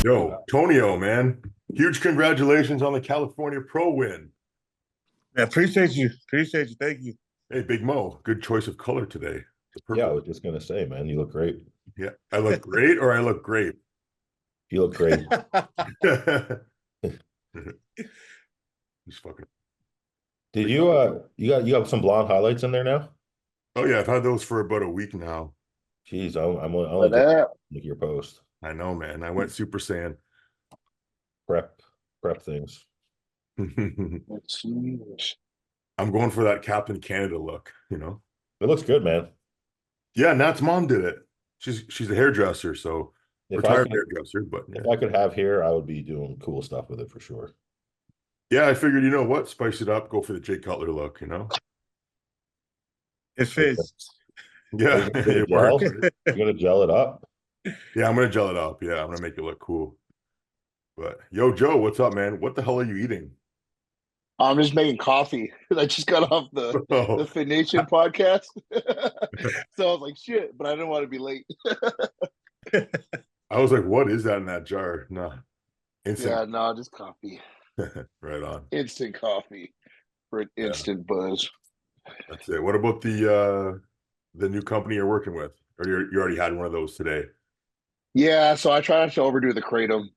Yo, Tonio, man. Huge congratulations on the California Pro win. I appreciate you. Appreciate you. Thank you. Hey, Big Mo, good choice of color today. The Yeah, I purple. was just gonna say, man, you look great. Yeah. I look great or I look great? You look great. He's fucking. Did you got some blonde highlights in there now? Oh, yeah. I've had those for about a week now. Jeez, I'm only But just looking at your post. I know, man. I went Super Saiyan. Prep things. let's see. I'm going for that Captain Canada look, you know? It looks good, man. Yeah, Nat's mom did it. She's a hairdresser, so If I retired could, hairdresser, but if yeah. I could have hair, I would be doing cool stuff with it for sure. Yeah, I figured, you know what? Spice it up, go for the Jay Cutler look, you know? It fits. Yeah, Are you it gonna works. gel? You're gonna gel it up? Yeah, I'm gonna gel it up. Yeah, I'm gonna make it look cool. But yo, Joe, what's up, man? What the hell are you eating? I'm just making coffee. I just got off the Oh, FITNATION podcast. So I was like, shit, but I didn't want to be late. I was like, what is that in that jar? No, Yeah, instant. no, just coffee. Right on. Instant coffee for an Yeah, instant buzz. that's it. What about the new company you're working with? Or you already had one of those today? Yeah, so I try not to overdo the kratom.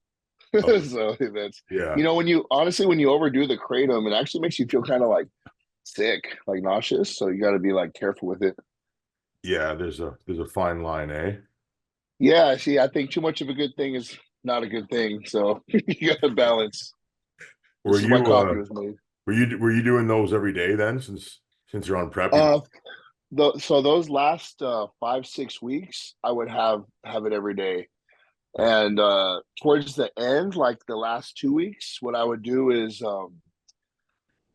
Oh, So that's yeah. when you honestly when you overdo the kratom, it actually makes you feel kind of like sick, like nauseous. So you got to be like careful with it. Yeah, there's a fine line, eh? Yeah, see, I think too much of a good thing is not a good thing. So you got to balance. Were This is why you coffee was made. were you doing those every day then since you're on prep? Uh, so those last 5 6 weeks, I would have it every day, and towards the end, like the last 2 weeks, what I would do is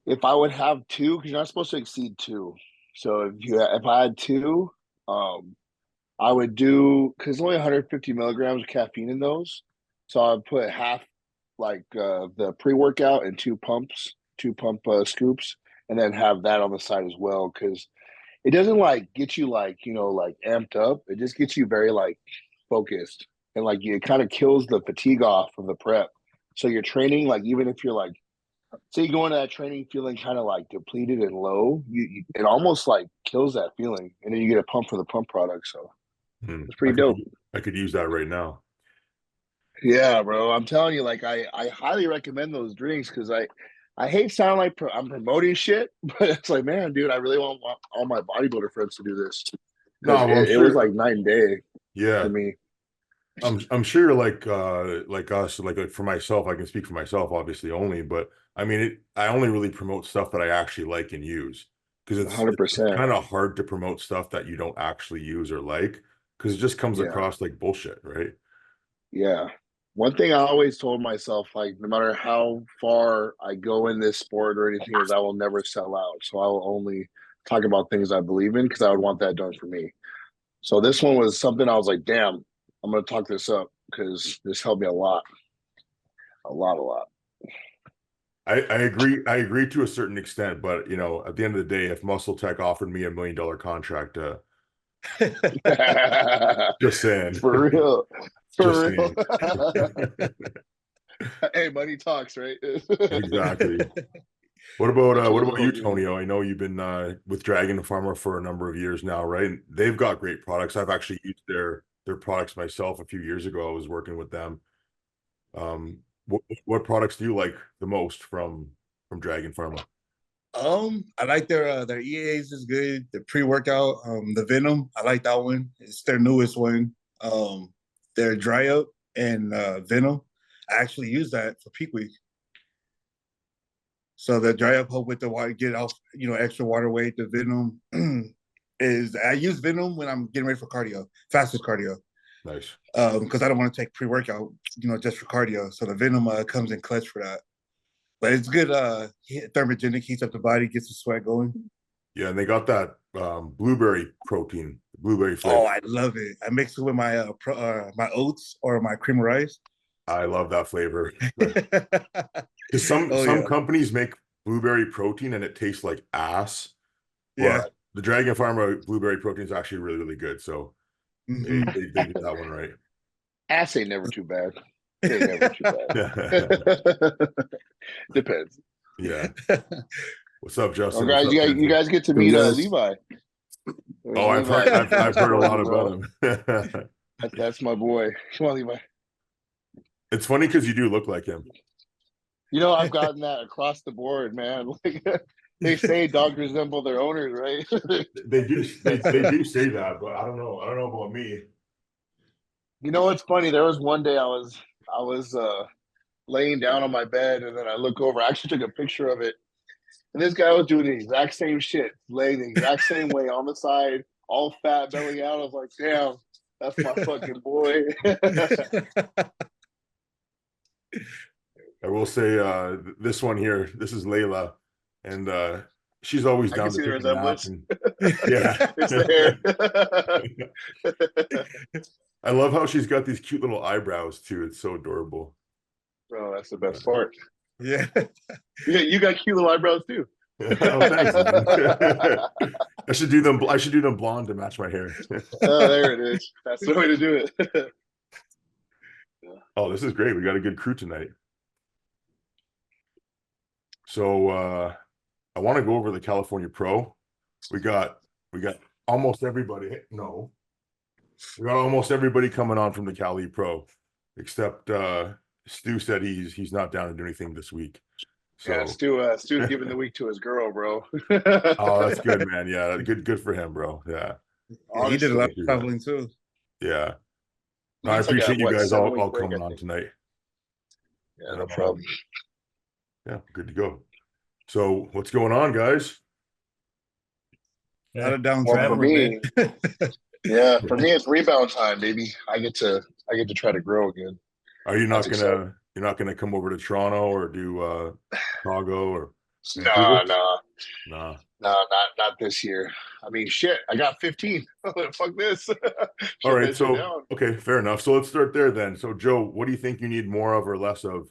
if I would have two, because you're not supposed to exceed two. So if I had two, um, I would do because only 150 milligrams of caffeine in those. So I'd put half like the pre-workout and two pump scoops, and then have that on the side as well because it doesn't like get you like like amped up. It just gets you very like focused and like it kind of kills the fatigue off of the prep. So you're training like even if you're like say you go into that training feeling kind of like depleted and low, it almost like kills that feeling, and then you get a pump for the pump product. So it's I pretty could dope. I could use that right now. Yeah, bro. I'm telling you, like I highly recommend those drinks because I hate sounding like I'm promoting shit, but it's like, man, dude, I really want all my bodybuilder friends to do this No, because well, I'm it was sure. like night and day Yeah, for me. I'm sure you're like us, like for myself, I can speak for myself, obviously only, but I mean I only really promote stuff that I actually like and use because it's 100%. kind of hard to promote stuff that you don't actually use or like because it just comes Yeah, across like bullshit, right? yeah. One thing I always told myself, like, no matter how far I go in this sport or anything, is I will never sell out. So I will only talk about things I believe in because I would want that done for me. So this one was something I was like, damn, I'm gonna talk this up because this helped me a lot, a lot, a lot. I agree to a certain extent, but you know, at the end of the day, if Muscle Tech offered me $1 million contract, just saying, For real, just for real. saying. Hey, money talks, right? Exactly. What about you, Absolutely. Tonio? I know you've been with Dragon Pharma for a number of years now, right? And they've got great products. I've actually used their products myself a few years ago. I was working with them. What products do you like the most from Dragon Pharma? I like their EAs is good. The pre-workout, the Venom, I like that one. It's their newest one. Their dry up and Venom. I actually use that for peak week. So the dry up help with the water, get off, extra water weight. The Venom is I use Venom when I'm getting ready for cardio, fasted cardio. Nice. Because I don't want to take pre-workout, just for cardio. So the Venom comes in clutch for that. But it's good. Thermogenic, heats up the body, gets the sweat going. Yeah, and they got that blueberry protein, blueberry Oh, flavor. I love it. I mix it with my oats or my cream of rice. I love that flavor. Because Oh some yeah, companies make blueberry protein and it tastes like ass, yeah. but the Dragon Pharma blueberry protein is actually really, really good. So they Hmm. did that one right. Ass ain't never too bad. It ain't never too bad. Depends. Yeah. What's up, Oh, Justin? guys, What's up, you Benji? guys get to So meet yes, Levi. There's Oh, I've Levi. heard I've heard a lot Bro. about him. That's my boy. Come on, Levi. It's funny because you do look like him. You know, I've gotten that across the board, man. Like they say dogs resemble their owners, right? They do they do say that, but I don't know. I don't know about me. You know what's funny? There was one day I was laying down on my bed and then I look over. I actually took a picture of it. And this guy was doing the exact same shit, laying the exact same way on the side, all fat, belly out. I was like, damn, that's my fucking boy. I will say this one here, this is Layla, and she's always I down can to see the take a nap. resemblance. And, yeah. It's the hair. I love how she's got these cute little eyebrows too. It's so adorable. Bro, that's the best part. yeah. You got cute little eyebrows too. Oh, thanks, man. I should do them blonde to match my hair. Oh, there it is. That's the way to do it. Oh, this is great. We got a good crew tonight. So I want to go over the California Pro. We got almost everybody. No, we got almost everybody coming on from the Cali Pro, except Stu said he's not down to do anything this week. So Yeah, Stu's giving the week to his girl, bro. oh, that's good, man. Yeah, good for him, bro. Yeah. He did a lot of Honestly, traveling too. Yeah. No, I It's like a, appreciate you what, guys all 7-week break, coming I on think. tonight. Yeah, no problem. Yeah, good to go. So what's going on, guys? Not a downtime. Well, for me, man. for me, it's rebound time, baby. I get to try to grow again. Are you That's not gonna you're not gonna come over to Toronto or do Chicago or Nah, not this year. I mean, shit, I got 15. Fuck this. All right, Shut so down. okay, fair enough. So let's start there then. So Joe, what do you think you need more of or less of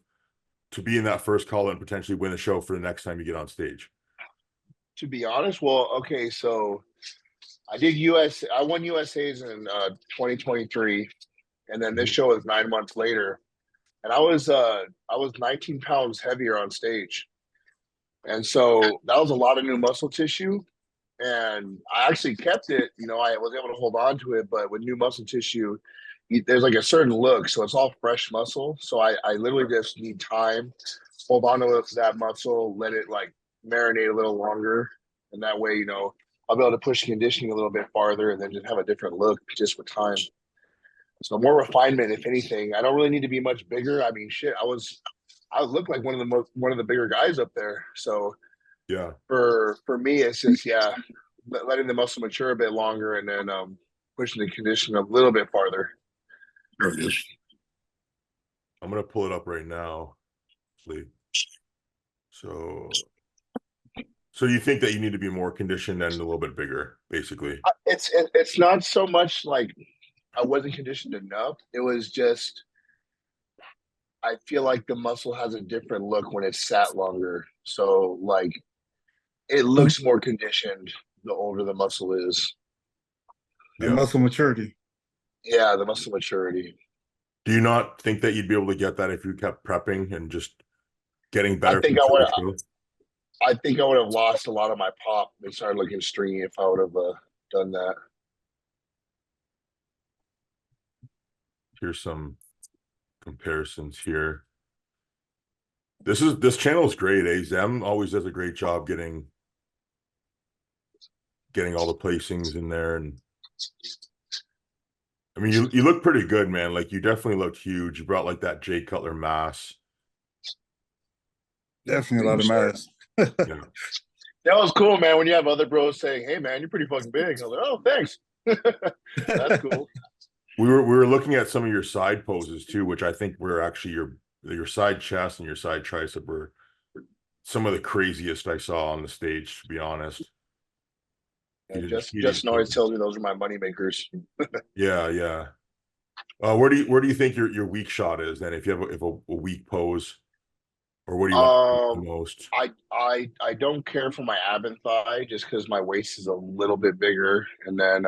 to be in that first call and potentially win the show for the next time you get on stage? To be honest, well, okay, so I won USA's in 2023, and then this show is 9 months later. And I was 19 pounds heavier on stage. And so that was a lot of new muscle tissue. And I actually kept it, I was able to hold on to it, but with new muscle tissue, there's like a certain look. So it's all fresh muscle. So I literally just need time, hold on to that muscle, let it like marinate a little longer. And that way, I'll be able to push conditioning a little bit farther and then just have a different look just with time. So more refinement, if anything. I don't really need to be much bigger. I mean, shit, I look like one of the bigger guys up there. So Yeah. For me, it's just letting the muscle mature a bit longer and then pushing the condition a little bit farther. I'm gonna pull it up right now. So you think that you need to be more conditioned and a little bit bigger, basically? It's not so much like I wasn't conditioned enough. It was just I feel like the muscle has a different look when it's sat longer. So like it looks more conditioned the older the muscle is. And muscle maturity. Yeah, the muscle maturity. Do you not think that you'd be able to get that if you kept prepping and just getting better? I think I would have lost a lot of my pop and started looking stringy if I would have done that. Here's some comparisons here. This channel is great. Zem always does a great job getting all the placings in there. And I mean, you look pretty good, man. Like you definitely looked huge. You brought like that Jay Cutler mass. Definitely a lot of mass. Yeah. That was cool, man. When you have other bros saying, "Hey, man, you're pretty fucking big," I was like, "Oh, thanks." That's cool. We were looking at some of your side poses too, which I think were actually your side chest and your side tricep were some of the craziest I saw on the stage, to be honest. Just always tells me those are my money makers. Yeah. Where do you think your weak shot is then? If you have a weak pose, or what do you want the most? I don't care for my ab and thigh just because my waist is a little bit bigger, and then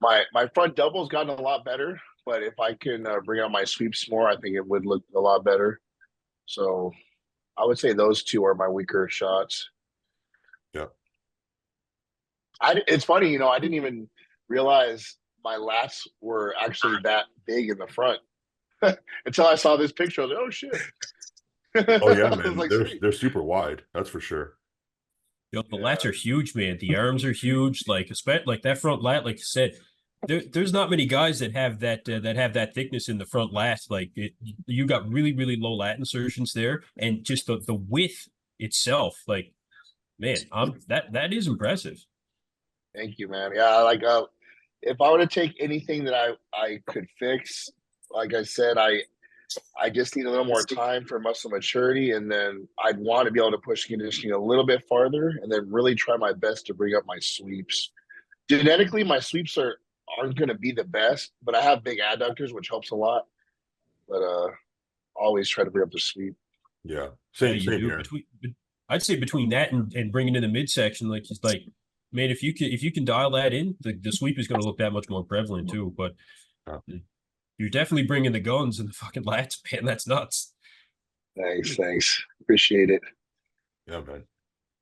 my front double's gotten a lot better, but if I can bring out my sweeps more, I think it would look a lot better. So I would say those two are my weaker shots. Yeah. It's funny, you know, I didn't even realize my lats were actually that big in the front until I saw this picture. I was like, oh shit. Oh yeah, I was man. like, They're sweet. they're super wide. That's for sure. Yo, the lats are huge, man. The arms are huge. Like, especially like that front lat, like you said, there's not many guys that have that thickness in the front lat. Like you got really, really low lat insertions there, and just the width itself. Like, man, that is impressive. Thank you, man. Yeah, like if I were to take anything that I could fix, like I said, I just need a little more time for muscle maturity, and then I'd want to be able to push conditioning a little bit farther, and then really try my best to bring up my sweeps. Genetically, my sweeps aren't going to be the best, but I have big adductors, which helps a lot. But always try to bring up the sweep. Yeah. Same here. I'd say between that and bringing in the midsection, like just like, man, if you can dial that in, the sweep is going to look that much more prevalent too. But you're definitely bringing the guns and the fucking lats, man. That's nuts. Thanks. Appreciate it. Yeah, man.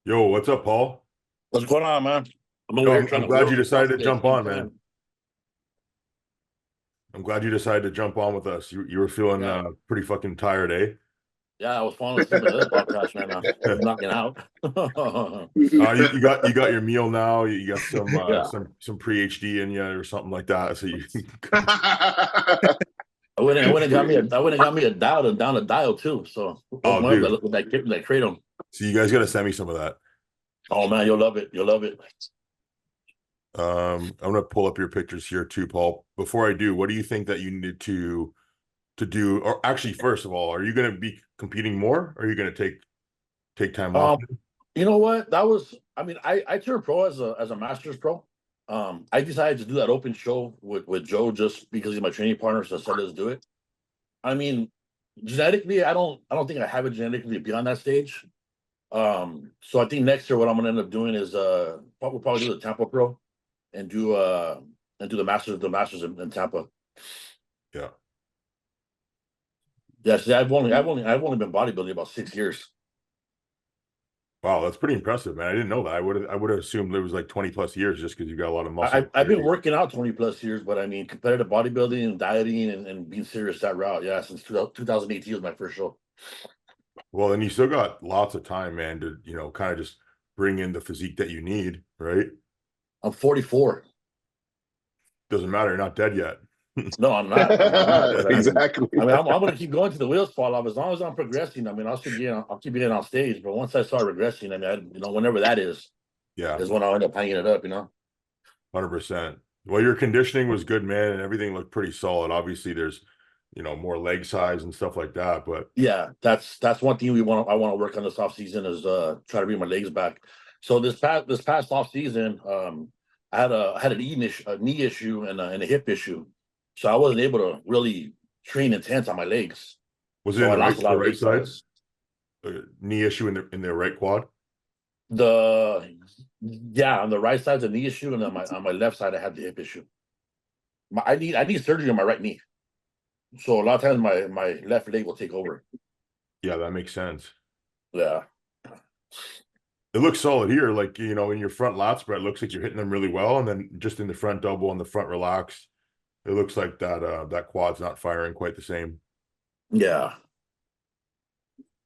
Yo, what's up, Paul? What's going on, man? I'm glad you decided to jump on, man. I'm glad you decided to jump on with us. You were feeling pretty fucking tired, eh? Yeah, I was falling asleep at this podcast, man. I'm knocking out. You got your meal now. You got some pre-HD in you or something like that. So you I went and got me a dial down a dial too. So dude. With that Kratom. So you guys gotta send me some of that. Oh man, you'll love it. You'll love it. I'm gonna pull up your pictures here too, Paul. Before I do, what do you think that you need to do? Or actually, first of all, are you gonna be competing more? Or are you gonna take time off? You know what? I turned pro as a Masters pro. I decided to do that open show with Joe just because he's my training partner, so I said let's do it. I mean, genetically, I don't think I have it genetically to be on that stage. So I think next year what I'm gonna end up doing is we'll probably do the Tampa Pro and do the Masters in Tampa. Yeah. Yeah, see, I've only been bodybuilding about 6 years. Wow, that's pretty impressive, man. I didn't know that. I would have assumed it was like 20 plus years just because you got a lot of muscle. I've been working out 20 plus years, but I mean competitive bodybuilding and dieting and being serious that route. Yeah, since 2018 was my first show. Well, and you still got lots of time, man, to kind of just bring in the physique that you need, right? I'm 44. Doesn't matter, you're not dead yet. No, I'm not. Exactly. I'm going to keep going to the wheels fall off as long as I'm progressing. I mean, I'll keep getting on stage, but once I start regressing, I mean, whenever that is when I'll end up hanging it up. 100%. Well, your conditioning was good, man, and everything looked pretty solid. Obviously, there's more leg size and stuff like that, but yeah, that's one thing I want to work on this off season is try to bring my legs back. So this past off season, I had a knee issue and a hip issue. So I wasn't able to really train intense on my legs. Was it in the right side? Knee issue in the right quad? On the right side's a knee issue, and then on my left side I had the hip issue. I need surgery on my right knee. So a lot of times my left leg will take over. Yeah, that makes sense. Yeah. It looks solid here, like in your front lat spread, it looks like you're hitting them really well, and then just in the front double and the front relax, it looks like that quad's not firing quite the same. Yeah.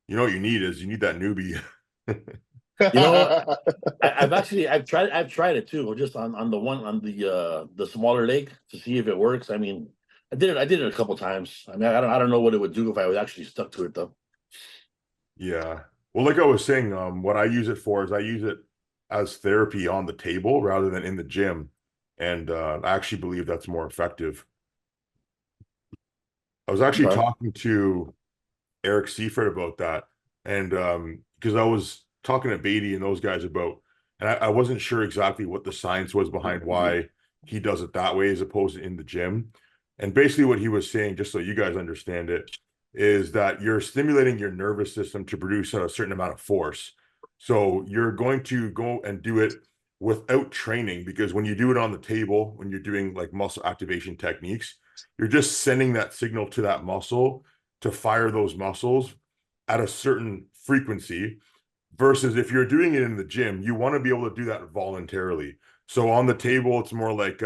You know what you need that newbie. I've tried it too, just on the smaller leg to see if it works. I mean, I did it a couple times. I mean, I don't know what it would do if I was actually stuck to it though. Yeah. Well, like I was saying, what I use it for is I use it as therapy on the table rather than in the gym. And I actually believe that's more effective. I was actually talking to Eric Seifert about that. And because I was talking to Beatty and those guys about, and I wasn't sure exactly what the science was behind why he does it that way as opposed to in the gym. And basically what he was saying, just so you guys understand it, is that you're stimulating your nervous system to produce a certain amount of force. So you're going to go and do it without training, because when you do it on the table, when you're doing like muscle activation techniques, you're just sending that signal to that muscle to fire those muscles at a certain frequency. Versus if you're doing it in the gym, you want to be able to do that voluntarily. So on the table, it's more like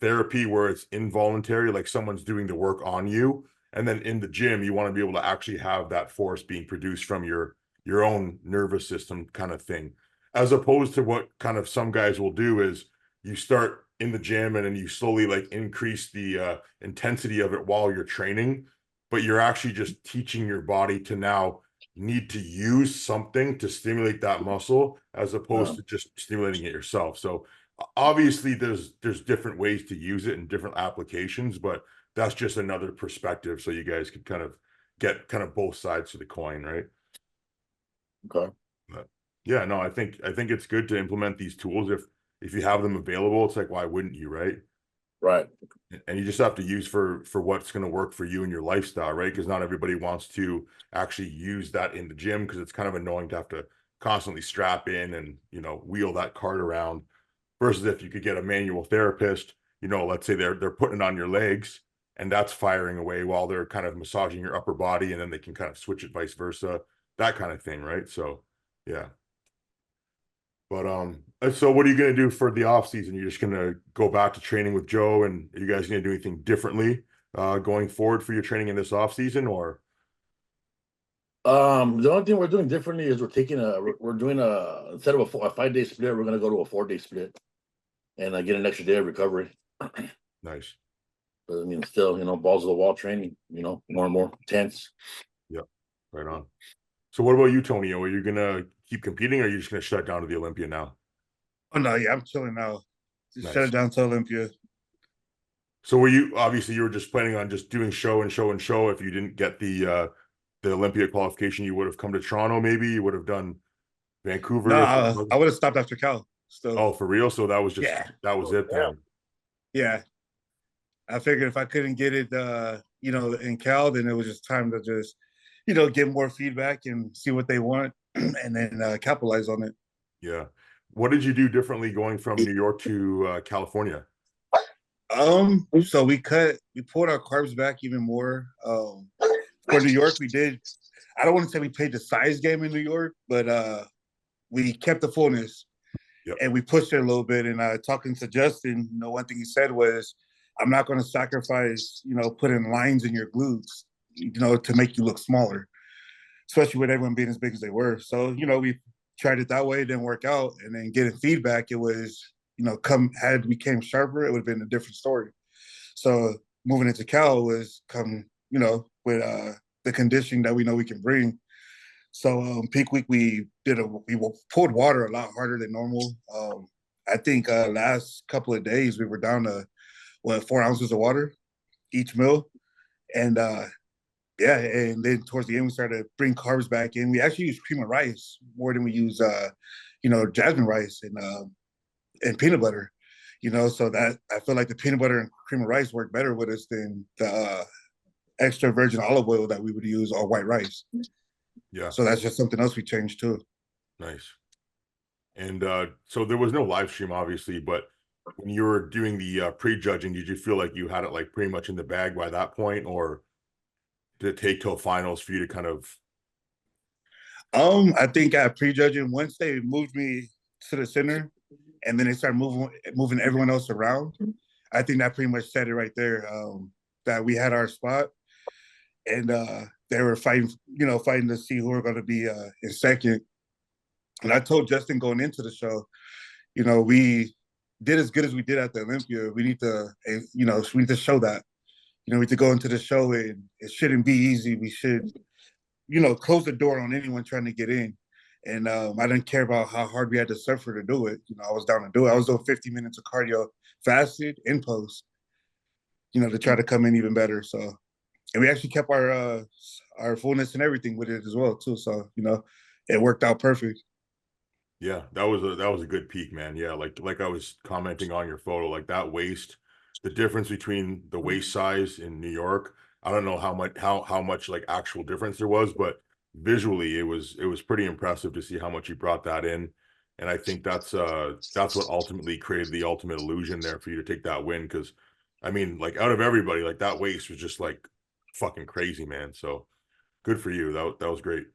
therapy where it's involuntary, like someone's doing the work on you. And then in the gym, you want to be able to actually have that force being produced from your own nervous system kind of thing. As opposed to what kind of some guys will do is you start in the gym and then you slowly like increase the intensity of it while you're training, but you're actually just teaching your body to now need to use something to stimulate that muscle as opposed to just stimulating it yourself. So obviously there's different ways to use it and different applications, but that's just another perspective so you guys could kind of get kind of both sides of the coin, right? Okay. But yeah, no, I think it's good to implement these tools if you have them available. It's like, why wouldn't you, right? Right. And you just have to use for what's going to work for you and your lifestyle, right? Because not everybody wants to actually use that in the gym because it's kind of annoying to have to constantly strap in and, you know, wheel that cart around. Versus if you could get a manual therapist, you know, let's say they're putting it on your legs and that's firing away while they're kind of massaging your upper body, and then they can kind of switch it vice versa, that kind of thing, right? So yeah. But so what are you gonna do for the off season? You're just gonna go back to training with Joe, and are you guys gonna do anything differently going forward for your training in this off season, or? The only thing we're doing differently is we're doing instead of a 5-day split, we're gonna go to a 4-day split, and get an extra day of recovery. Nice. But I mean, still, balls to the wall training, more and more intense. Yep. Right on. So what about you, Tonio? Are you gonna keep competing, or are you just gonna shut down to the Olympia now? Oh no, yeah, I'm chilling now. Just Nice. shut it down to Olympia. So were you obviously you were just planning on just doing show and show and show? If you didn't get the Olympia qualification, you would have come to Toronto, maybe you would have done Vancouver. No, I would have stopped after Cal. So Oh, for real? So that was just yeah, that was it then. yeah. I figured if I couldn't get it, in Cal, then it was just time to just, get more feedback and see what they want, and then capitalize on it. Yeah. What did you do differently going from New York to California? So we pulled our carbs back even more. For New York, we did. I don't want to say we played the size game in New York, but we kept the fullness, and we pushed it a little bit. And talking to Justin, one thing he said was, "I'm not going to sacrifice, putting lines in your glutes, to make you look smaller, especially with everyone being as big as they were." So, we tried it that way, it didn't work out, and then getting feedback, it was, had we came sharper, it would have been a different story. So moving into Cal was with the conditioning that we know we can bring. So peak week we pulled water a lot harder than normal. I think last couple of days we were down to 4 ounces of water each meal, and and then towards the end we started to bring carbs back in. We actually use cream of rice more than we use jasmine rice and peanut butter. So that I feel like the peanut butter and cream of rice work better with us than the extra virgin olive oil that we would use, or white rice. Yeah. So that's just something else we changed too. Nice. And so there was no live stream, obviously, but when you were doing the pre-judging, did you feel like you had it like pretty much in the bag by that point, or did it take till finals for you to kind of? I think at pre-judging, once they moved me to the center, and then they started moving everyone else around, I think that pretty much said it right there. That we had our spot, and they were fighting to see who were going to be in second. And I told Justin going into the show, we did as good as we did at the Olympia. We need to, we need to show that. We need to go into the show, and it shouldn't be easy. We should, close the door on anyone trying to get in. And I didn't care about how hard we had to suffer to do it. I was down to do it. I was doing 50 minutes of cardio fasted in post, to try to come in even better. So, and we actually kept our fullness and everything with it as well too. So, it worked out perfect. Yeah, that was a good peak, man. Yeah, like I was commenting on your photo, like that waist, the difference between the waist size in New York. I don't know how much like actual difference there was, but visually it was pretty impressive to see how much you brought that in. And I think that's what ultimately created the ultimate illusion there for you to take that win, because I mean, like out of everybody, like that waste was just like fucking crazy, man. So good for you. That was great.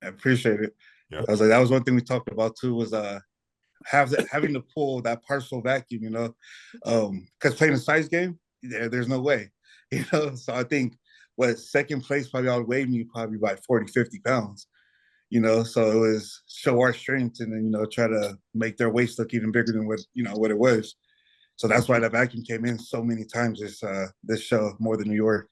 I appreciate it. Yeah. I was like, that was one thing we talked about too, was having to pull that partial vacuum, you know, because playing a size game, there's no way, you know. So I think what second place probably outweighed me probably by 40, 50 pounds, you know. So it was show our strength and then, you know, try to make their waist look even bigger than what, you know, what it was. So that's why that vacuum came in so many times this show, more than New York.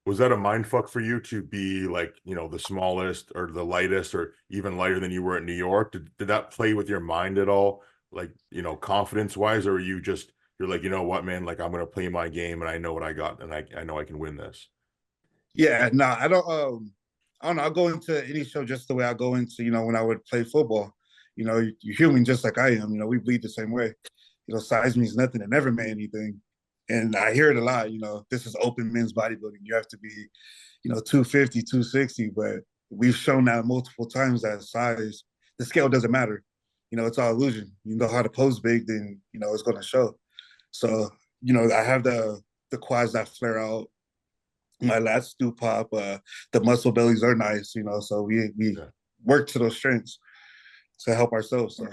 Was that a mind fuck for you to be like, you know, the smallest or the lightest or even lighter than you were at New York? Did that play with your mind at all? Like, you know, confidence wise, or are you just, you're like, you know what, man, like I'm going to play my game and I know what I got and I know I can win this. Yeah, no, I don't know. I'll go into any show just the way I go into, you know, when I would play football. You know, you're human just like I am. You know, we bleed the same way. You know, size means nothing. It never meant anything. And I hear it a lot, you know, this is open men's bodybuilding. You have to be, you know, 250, 260. But we've shown that multiple times that size, the scale doesn't matter. You know, it's all illusion. You know how to pose big, then, you know, it's going to show. So, you know, I have the quads that flare out. My lats do pop. The muscle bellies are nice, you know, so we Yeah. work to those strengths to help ourselves. So.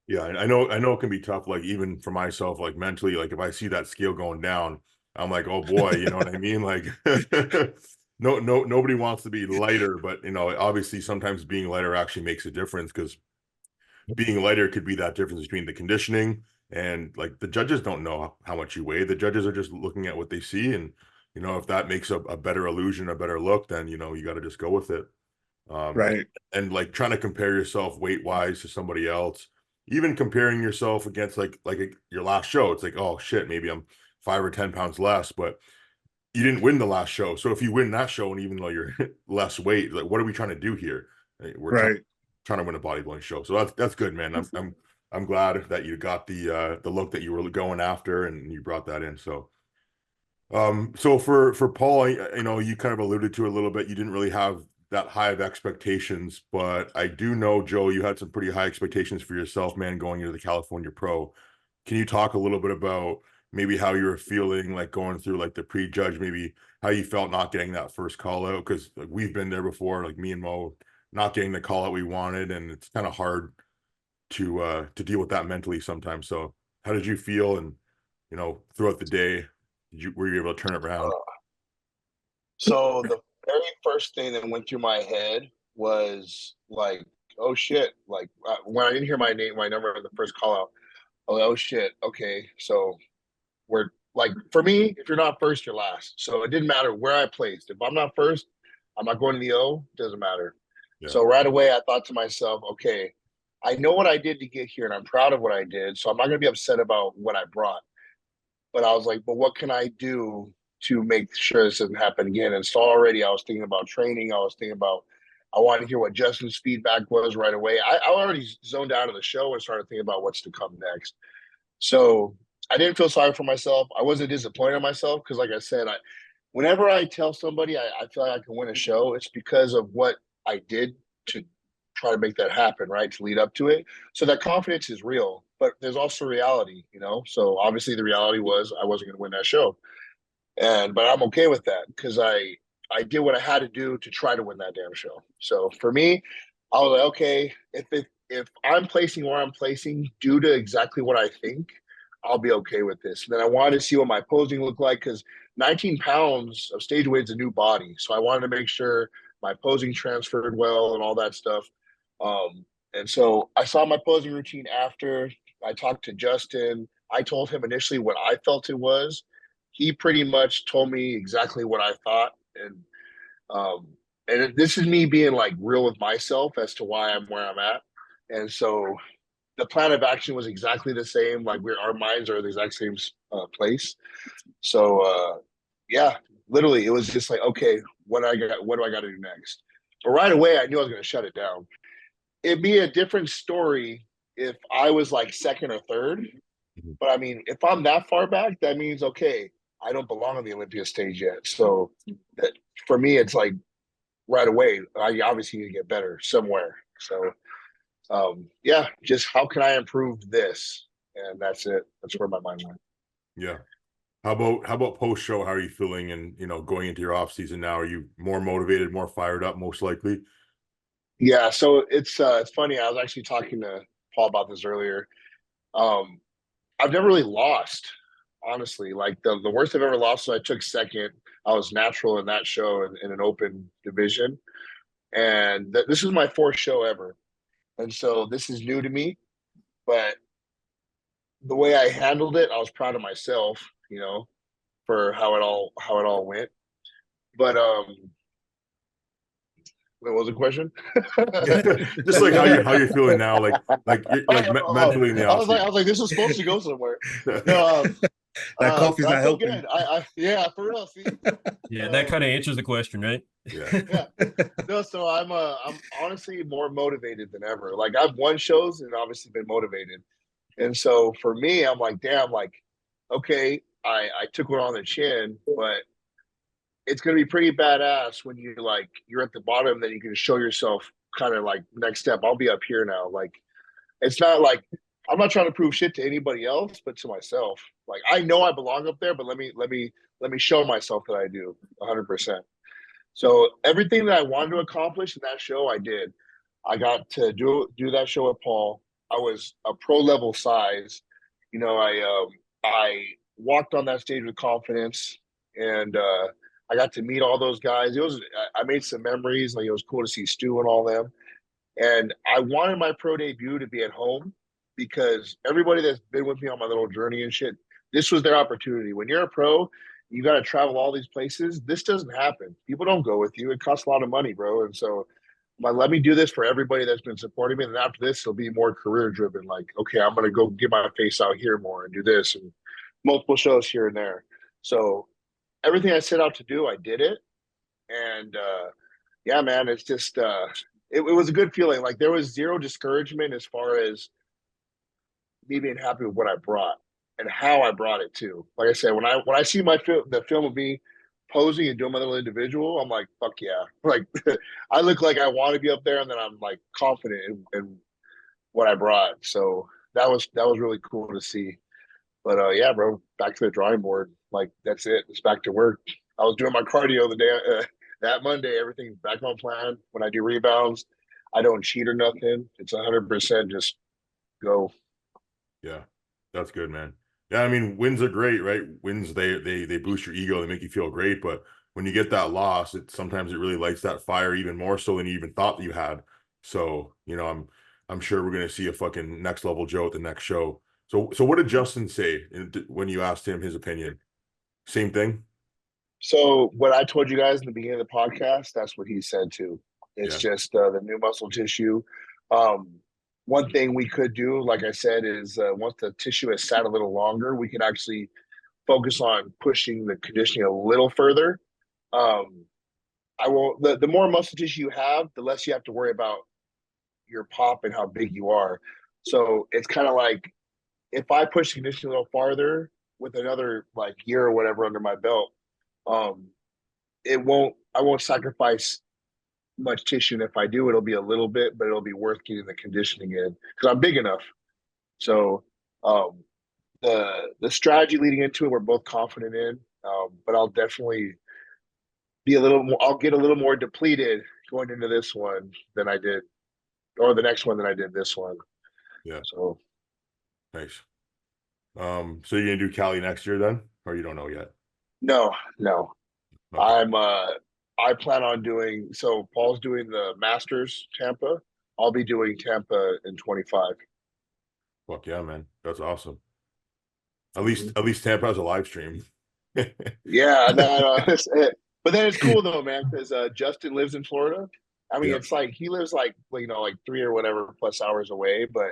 Yeah, I know it can be tough, like even for myself, like mentally, like if I see that scale going down, I'm like, oh boy, you know what I mean? Like nobody wants to be lighter, but you know, obviously sometimes being lighter actually makes a difference because being lighter could be that difference between the conditioning and like the judges don't know how much you weigh. The judges are just looking at what they see, and you know, if that makes a better illusion, a better look, then you know, you got to just go with it. Right. And like trying to compare yourself weight wise to somebody else, even comparing yourself against your last show, it's like, oh shit, maybe I'm 5 or 10 pounds less, but you didn't win the last show. So if you win that show, and even though you're less weight, like what are we trying to do here? We're Right. trying to win a bodybuilding show. So that's good, man. I'm glad that you got the look that you were going after and you brought that in. So so for Paul, you know, you kind of alluded to a little bit, you didn't really have that high of expectations, but I do know, Joe, you had some pretty high expectations for yourself, man, going into the California Pro. Can you talk a little bit about maybe how you were feeling, like going through like the pre-judge, maybe how you felt not getting that first call out? Because like, we've been there before, like me and Mo, not getting the call out we wanted, and it's kind of hard to deal with that mentally sometimes. So how did you feel, and you know, throughout the day, were you able to turn it around? So the very first thing that went through my head was like, oh shit. Like when I didn't hear my name, my number on the first call out, oh shit. Okay. So we're like, for me, if you're not first, you're last. So it didn't matter where I placed. If I'm not first, I'm not going to the O, doesn't matter. Yeah. So right away, I thought to myself, okay, I know what I did to get here and I'm proud of what I did. So I'm not going to be upset about what I brought. But I was like, but what can I do to make sure this doesn't happen again? And so already I was thinking about training. I was thinking about, I wanted to hear what Justin's feedback was right away. I already zoned out of the show and started thinking about what's to come next. So I didn't feel sorry for myself. I wasn't disappointed in myself because, like I said, whenever I tell somebody I feel like I can win a show, it's because of what I did to try to make that happen, right? To lead up to it. So that confidence is real, but there's also reality, you know? So obviously the reality was I wasn't going to win that show. But I'm okay with that because I did what I had to do to try to win that damn show. So for me, I was like, okay, if I'm placing where I'm placing due to exactly what I think, I'll be okay with this. And then I wanted to see what my posing looked like because 19 pounds of stage weight is a new body. So I wanted to make sure my posing transferred well and all that stuff. And so I saw my posing routine after I talked to Justin. I told him initially what I felt it was. He pretty much told me exactly what I thought. Um, and this is me being like real with myself as to why I'm where I'm at. And so the plan of action was exactly the same. Like our minds are in the exact same place. So yeah, literally, it was just like, okay, what do I got to do next? But right away, I knew I was going to shut it down. It'd be a different story if I was like second or third. But I mean, if I'm that far back, that means okay, I don't belong on the Olympia stage yet. So for me, it's like right away, I obviously need to get better somewhere. So yeah, just how can I improve this? And that's it. That's where my mind went. Yeah. How about post show? How are you feeling? And going into your off season now, are you more motivated, more fired up, most likely? Yeah, so it's funny. I was actually talking to Paul about this earlier. Um, I've never really lost, honestly. Like the worst I've ever lost, so I took second. I was natural in that show in an open division, and this is my fourth show ever, and so this is new to me. But the way I handled it, I was proud of myself, for how it all went. But what was the question? Just like how you feeling now, mentally in the I off was like, this was supposed to go somewhere. season. No, That coffee's I not feel helping. good. Yeah, for real. See, Yeah, that kind of answers the question, right? Yeah. yeah. No, so I'm honestly more motivated than ever. Like I've won shows and obviously been motivated, and so for me, I'm like, damn, like, okay, I took one on the chin, but it's gonna be pretty badass when you're at the bottom, then you can show yourself kind of like next step. I'll be up here now. Like it's not like I'm not trying to prove shit to anybody else, but to myself. Like I know I belong up there, but let me show myself that I do 100%. So everything that I wanted to accomplish in that show, I did. I got to do that show with Paul. I was a pro level size. I walked on that stage with confidence, and I got to meet all those guys. I made some memories. Like it was cool to see Stu and all them. And I wanted my pro debut to be at home because everybody that's been with me on my little journey and shit, this was their opportunity. When you're a pro, you got to travel all these places. This doesn't happen. People don't go with you. It costs a lot of money, bro. And so, let me do this for everybody that's been supporting me. And after this, it'll be more career driven. Like, okay, I'm going to go get my face out here more and do this and multiple shows here and there. So everything I set out to do, I did it. And yeah, man, it's just it was a good feeling. Like there was zero discouragement as far as me being happy with what I brought and how I brought it too. Like I said, when I see the film of me posing and doing my little individual, I'm like, fuck yeah. Like I look like I want to be up there, and then I'm like confident in what I brought. So that was really cool to see. But yeah, bro, back to the drawing board. Like that's it. It's back to work. I was doing my cardio the day that Monday. Everything's back on plan. When I do rebounds, I don't cheat or nothing. It's 100% just go. Yeah, that's good, man. Yeah, I mean, wins are great, right? Wins, they boost your ego, they make you feel great. But when you get that loss, sometimes it really lights that fire even more so than you even thought that you had. So, I'm sure we're gonna see a fucking next level Joe at the next show. So what did Justin say when you asked him his opinion? Same thing? So what I told you guys in the beginning of the podcast, that's what he said too. It's Yeah. just the new muscle tissue. Um, One thing we could do, like I said, is once the tissue has sat a little longer, we can actually focus on pushing the conditioning a little further. Um, I won't. The more muscle tissue you have, the less you have to worry about your pop and how big you are. So it's kind of like if I push the conditioning a little farther with another like year or whatever under my belt, um, I won't sacrifice much tissue. And if I do, it'll be a little bit, but it'll be worth getting the conditioning in because I'm big enough. So um, the strategy leading into it, we're both confident in. But I'll definitely be a little more. I'll get a little more depleted going into this one than I did, or the next one than I did this one. Yeah. So Nice. So you're gonna do Cali next year then, or you don't know yet? no. Okay. I plan on doing, so Paul's doing the Masters Tampa. I'll be doing Tampa in 25. Fuck yeah, man. That's awesome. At Mm-hmm. least Tampa has a live stream. Yeah, no. But then it's cool though, man, because Justin lives in Florida. I mean, Yeah. it's like he lives like 3 or whatever plus hours away, but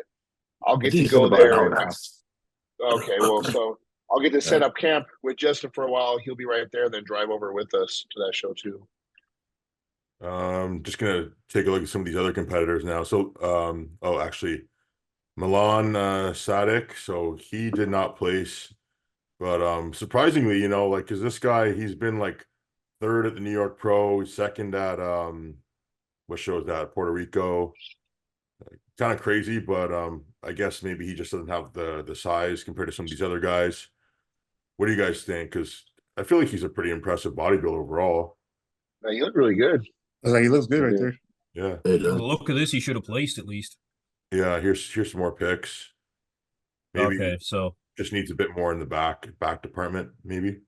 I'll I get think to he said go about an there. hour and a half. Okay, well, so I'll get to set up camp with Justin for a while. He'll be right there, and then drive over with us to that show too. Just gonna take a look at some of these other competitors now. So, actually, Milan Sadek. So he did not place, but surprisingly, because this guy, he's been like third at the New York Pro, second at what show is that? Puerto Rico. Kind of crazy, but I guess maybe he just doesn't have the size compared to some of these other guys. What do you guys think? Because I feel like he's a pretty impressive bodybuilder overall. Man, you look really good. I was like, he looks good right there. Yeah. It From is. the look of this, he should have placed at least. Yeah, here's some more pics. Maybe Okay, so just needs a bit more in the back department, maybe.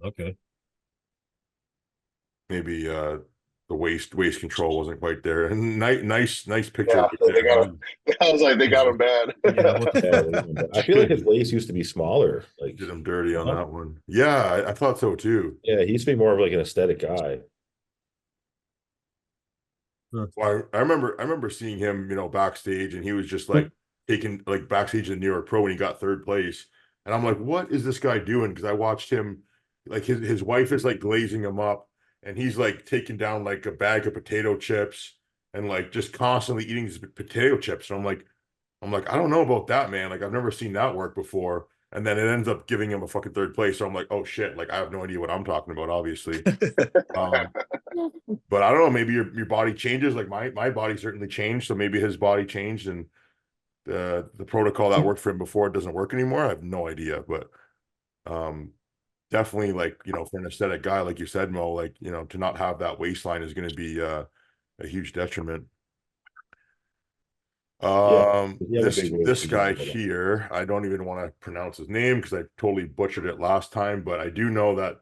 okay. Maybe the waist control wasn't quite there. And nice picture. Yeah, right they there, got man. him. I was like, they got him bad. Yeah, what the Yeah, I feel like his waist used to be smaller. Like, Did him dirty on Huh? that one. Yeah, I thought so too. yeah, he used to be more of like an aesthetic guy. Well, I remember seeing him, backstage, and he was just like taking like backstage in New York Pro when he got third place. And I'm like, what is this guy doing? Because I watched him, like his wife is like glazing him up, and he's like taking down like a bag of potato chips and like just constantly eating these potato chips. And I'm like, I don't know about that, man. Like I've never seen that work before. And then it ends up giving him a fucking third place. So I'm like, oh shit, like I have no idea what I'm talking about, obviously. But I don't know, maybe your body changes. Like my body certainly changed. So maybe his body changed, and the protocol that worked for him before doesn't work anymore. I have no idea. But definitely, like, for an aesthetic guy, like you said, Mo, like, to not have that waistline is going to be a huge detriment. You have a This big waist this to guy do that. here, I don't even want to pronounce his name because I totally butchered it last time, but I do know that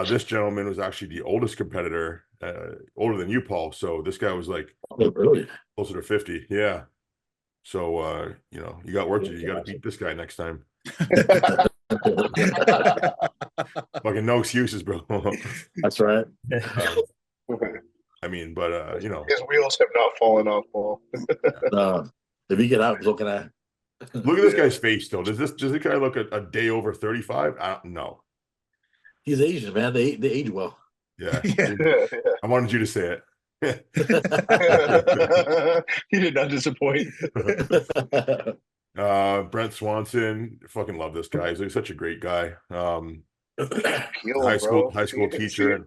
this gentleman was actually the oldest competitor, older than you, Paul. So this guy was like Oh, really? closer to 50. Yeah. So you got work to do. You got to beat this guy next time. Fucking no excuses, bro. That's right. I mean, but His wheels have not fallen off, Paul. If you get out, he's looking at. look at this guy's face though. Does this guy look a day over 35? No. He's Asian, man. They age well. Yeah. Yeah. I wanted you to say it. He did not disappoint. Brent Swanson, fucking love this guy. He's like such a great guy. Peeled, high school bro. teacher and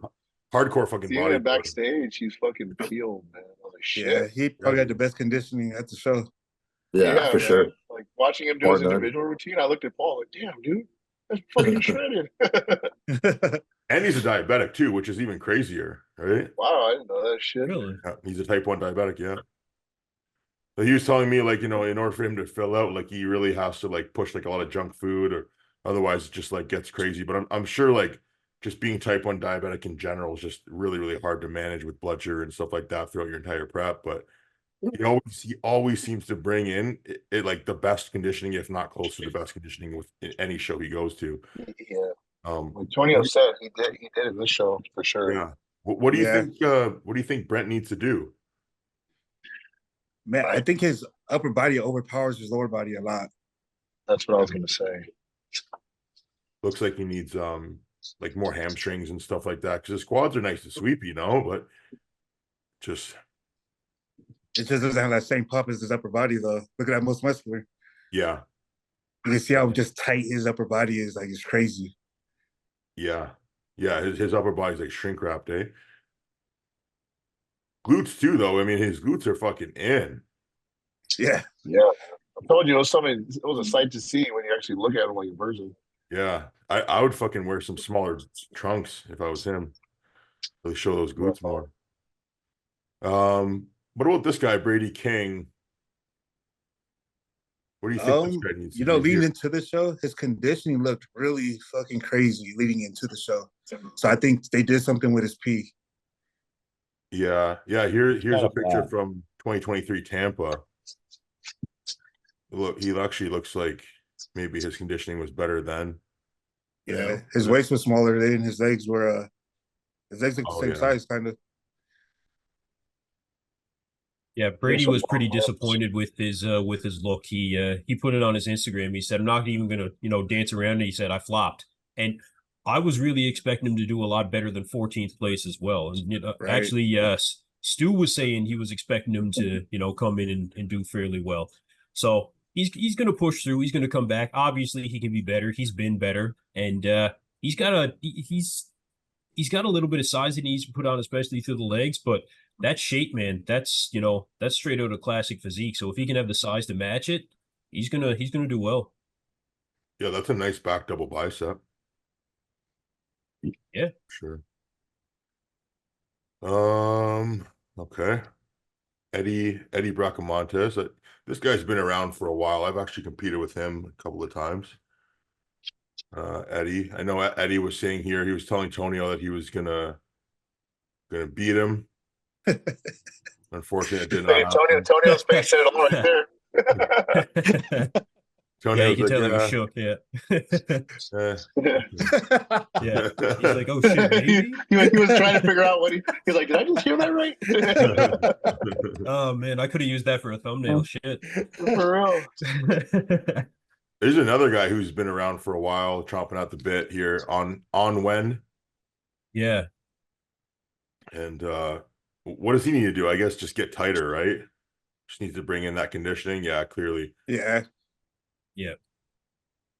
hardcore fucking Seeing him bodybuilder. backstage, he's fucking peeled, man. I was like, shit. Yeah, he probably had the best conditioning at the show. Yeah, for man. sure. Like watching him do Or his none. individual routine, I looked at Paul like, damn, dude, that's fucking shredded. And he's a diabetic too, which is even crazier, right? Wow, I didn't know that shit. Really? Yeah, he's a type 1 diabetic, yeah. But he was telling me, like, in order for him to fill out, like he really has to like push like a lot of junk food, or otherwise it just like gets crazy. But I'm sure like just being type 1 diabetic in general is just really, really hard to manage with blood sugar and stuff like that throughout your entire prep. But he always seems to bring in it like the best conditioning, if not close to the best conditioning with any show he goes to. Yeah. Like Tonio said he did in this show for sure. Yeah. What do you Yeah. think? What do you think Brent needs to do? Man, I think his upper body overpowers his lower body a lot. That's what I was gonna say. Looks like he needs like more hamstrings and stuff like that, because his quads are nice and sweepy, but just It just doesn't have that same pop as his upper body, though. Look at that most muscular. yeah. You can see how just tight his upper body is. Like, it's crazy. Yeah. His upper body's like shrink wrapped, eh? Glutes too, though. I mean, his glutes are fucking in. Yeah. Yeah. I told you it was a sight to see when you actually look at him like a person. Yeah. I would fucking wear some smaller trunks if I was him. Really show those glutes more. What about this guy, Brady King? What do you think this guy needs to do leading here? into the show, his conditioning looked really fucking crazy leading into the show. So I think they did something with his pee. Yeah. Here's a Not picture bad. from 2023 Tampa. Look, he actually looks like maybe his conditioning was better then. Yeah. His waist was smaller then. His legs were look the Oh, same yeah. size, kind of. Yeah, Brady some was pretty long arms. disappointed with his look. He put it on his Instagram. He said, "I'm not even gonna dance around." And he said, "I flopped." And I was really expecting him to do a lot better than 14th place as well. And Right. actually, Stu was saying he was expecting him to come in and do fairly well. So he's gonna push through. He's gonna come back. Obviously, he can be better. He's been better, and he's got a little bit of size that he needs to put on, especially through the legs, but that shape, man, that's straight out of classic physique. So if he can have the size to match it, he's gonna do well. Yeah, that's a nice back double bicep. Yeah. Sure. Okay. Eddie Bracamontes. This guy's been around for a while. I've actually competed with him a couple of times. Eddie. I know Eddie was saying here, he was telling Tonio that he was gonna beat him. Unfortunately, it did not happen. Antonio's facing it all right there. Yeah, you Tonio's can like, tell he was shook. Yeah. Yeah. He's like, oh shit, maybe. He was trying to figure out what he's like, did I just hear that right? Oh man, I could have used that for a thumbnail. Shit. For real. There's another guy who's been around for a while, chomping at the bit here on when. Yeah. And what does he need to do? I guess just get tighter, right? Just needs to bring in that conditioning. Yeah, clearly. Yeah. Yeah.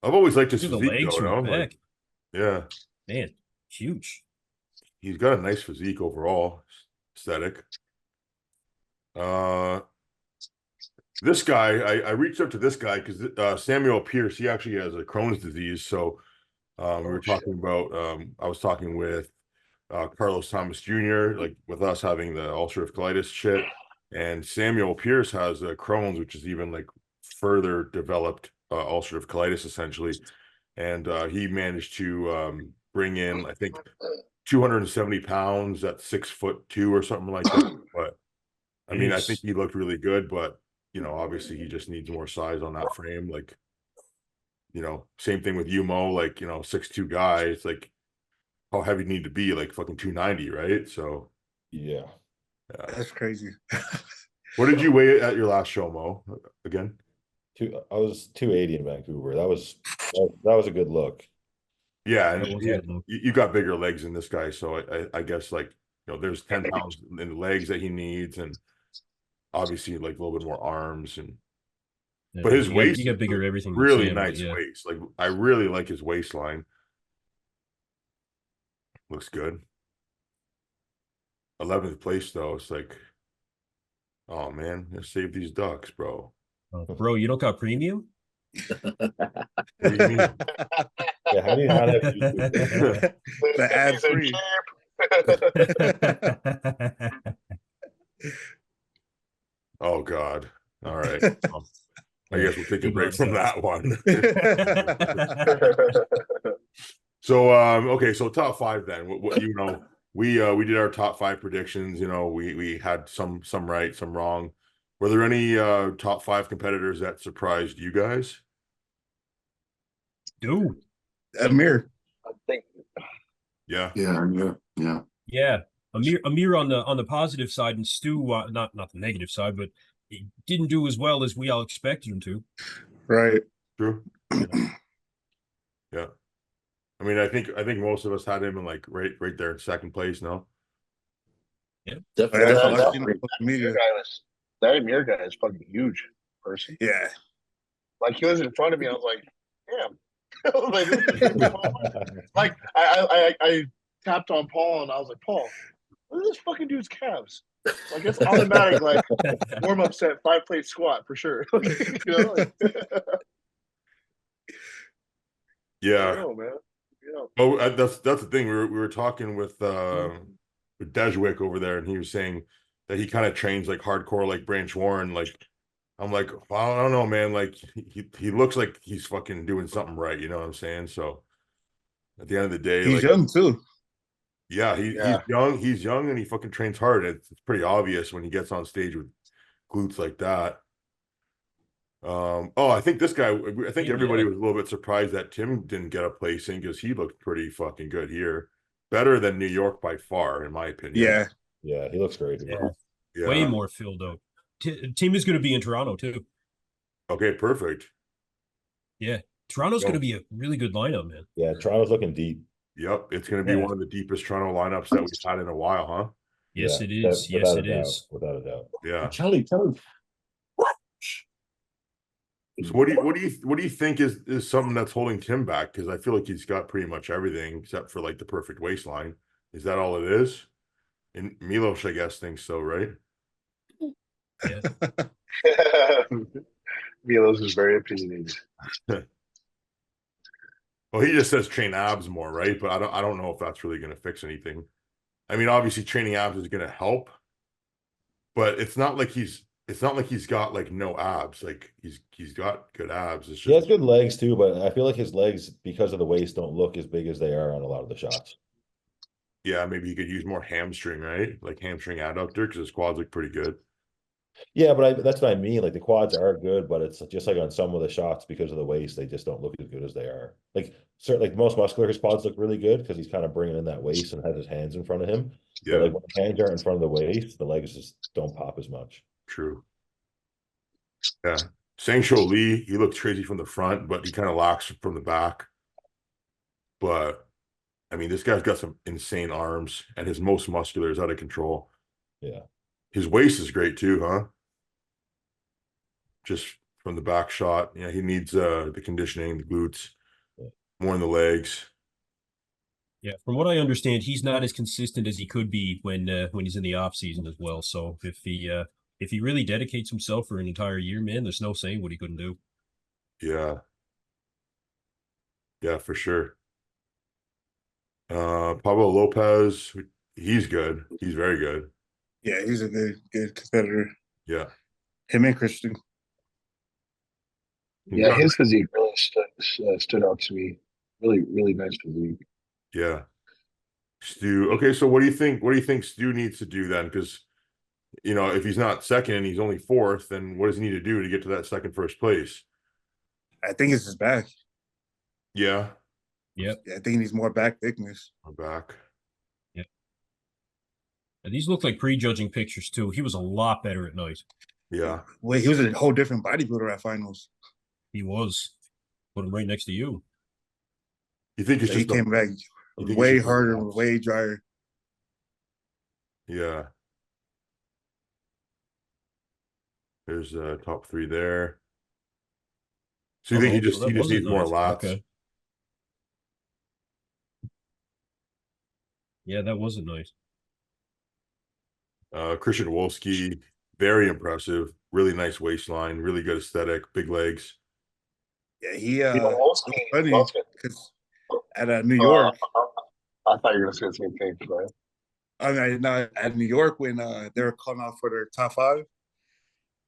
I've always liked his Look at the physique, legs though, from no? the Like, back. yeah, Man, huge. he's got a nice physique overall, aesthetic. This guy, I reached out to this guy because Samuel Pierce, he actually has a Crohn's disease. So we were talking about, I was talking with Carlos Thomas Jr., like with us having the ulcerative colitis shit. And Samuel Pierce has Crohn's, which is even like further developed ulcerative colitis, essentially. And he managed to bring in, I think, 270 pounds at 6'2" or something like that. But I mean, I think he looked really good, but you know, obviously he just needs more size on that frame. Like, you know, same thing with Umo, like, you know, 6'2" guy. It's like, how heavy do you need to be? Like fucking 290, right? So Yeah. That's crazy. What did you weigh at your last show, Mo? Again? I was 280 in Vancouver. That was a good look. Yeah, That and was yeah, good, Mo. you got bigger legs than this guy, so I guess like, you know, there's 10 pounds in the legs that he needs, and obviously like a little bit more arms, and Yeah, but his you waist get bigger everything. than really Sam, but nice yeah. waist. Like I really like his waistline. Looks good. 11th place though. It's like, oh man, let's save these ducks, bro. Bro, you don't got premium? What do you mean? Yeah, how do you not have YouTube? The ad free. Oh God. All right. I guess we'll take a Keep break on, from guys. that one. So okay, so top five then. What you know, we did our top five predictions, you know, we had some right, some wrong. Were there any top five competitors that surprised you guys? Dude. Amir. I think Yeah. Yeah. Amir on the positive side, and Stu not the negative side, but he didn't do as well as we all expected him to. Right. True. Yeah. I mean, I think most of us had him in like right there in second place, no? Yeah. That's all that, I've seen on social media. that Amir guy is fucking huge person. Yeah. Like he was in front of me, I was like, damn. Like, like I tapped on Paul and I was like, Paul, look at this fucking dude's calves. Like it's automatic, like warm up set, 5-plate squat for sure. You know, like, Yeah. I don't know, man. Yeah. Oh, that's the thing. We were talking with Dejwick over there, and he was saying that he kind of trains like hardcore, like Branch Warren. Like I'm like, well, I don't know, man. Like he looks like he's fucking doing something right. You know what I'm saying? So at the end of the day, He's like, young too. yeah, Yeah. he's young, and he fucking trains hard. It's pretty obvious when he gets on stage with glutes like that. I think this guy, I think everybody was a little bit surprised that Tim didn't get a placing because he looked pretty fucking good here. Better than New York by far, in my opinion. Yeah. Yeah, he looks great. Yeah. Way more filled out. Team is going to be in Toronto too. Okay, perfect. Yeah. Toronto's going to be a really good lineup, man. Yeah, Toronto's looking deep. Yep, it's going to be one of the deepest Toronto lineups that we've had in a while, huh? Yes, Yeah, it is. Yes, without it a doubt, is. without a doubt. Yeah. Charlie. So what do you think is something that's holding Tim back? Because I feel like he's got pretty much everything except for like the perfect waistline. Is that all it is? And Milos, I guess, thinks so, right? Yeah. Milos is very opinionated. Well, he just says train abs more, right? But I don't know if that's really going to fix anything. I mean, obviously training abs is going to help, but it's not like he's got like no abs. Like he's got good abs. It's He has just good legs too, but I feel like his legs, because of the waist, don't look as big as they are on a lot of the shots. yeah, maybe he could use more hamstring, right? Like hamstring adductor because his quads look pretty good. Yeah, but that's what I mean. Like the quads are good, but it's just like on some of the shots because of the waist, they just don't look as good as they are. Like certainly, like the most muscular, his quads look really good because he's kind of bringing in that waist and has his hands in front of him. But Yeah, like when the hands aren't in front of the waist, the legs just don't pop as much. true. Yeah. Sangsho Lee, he looks crazy from the front, but he kind of lacks from the back. But I mean, this guy's got some insane arms, and his most muscular is out of control. Yeah. His waist is great too, huh? Just from the back shot. Yeah, he needs the conditioning, the glutes, more in the legs. Yeah, from what I understand, he's not as consistent as he could be when he's in the off season as well. So if he really dedicates himself for an entire year, man, there's no saying what he couldn't do. Yeah. Yeah, for sure. Pablo Lopez, he's good. He's very good. Yeah, he's a good competitor. Yeah. Him and Christian. Yeah, his physique really stood out to me. Really, really nice physique. Yeah. Stu. Okay, so what do you think? What do you think Stu needs to do then? Because if he's not second and he's only fourth, then what does he need to do to get to that first place? I think it's his back. Yeah. Yep. Yeah, I think he needs more back thickness. I'm back. Yep. And these look like prejudging pictures too. He was a lot better at night. Yeah. Wait, he was a whole different bodybuilder at finals. He was. Put him right next to you. You think it's He just came back you think it's way just the harder, abs? way drier. Yeah. There's top three there. So you think he So that just wasn't needs more nice. lats? Okay. Yeah, that wasn't nice. Christian Wolski, very impressive. Really nice waistline, really good aesthetic, big legs. Yeah, he Wolski, it's funny love it. because at New York, I thought you were going to say the same thing, right? I mean, not at New York when they were calling out for their top five,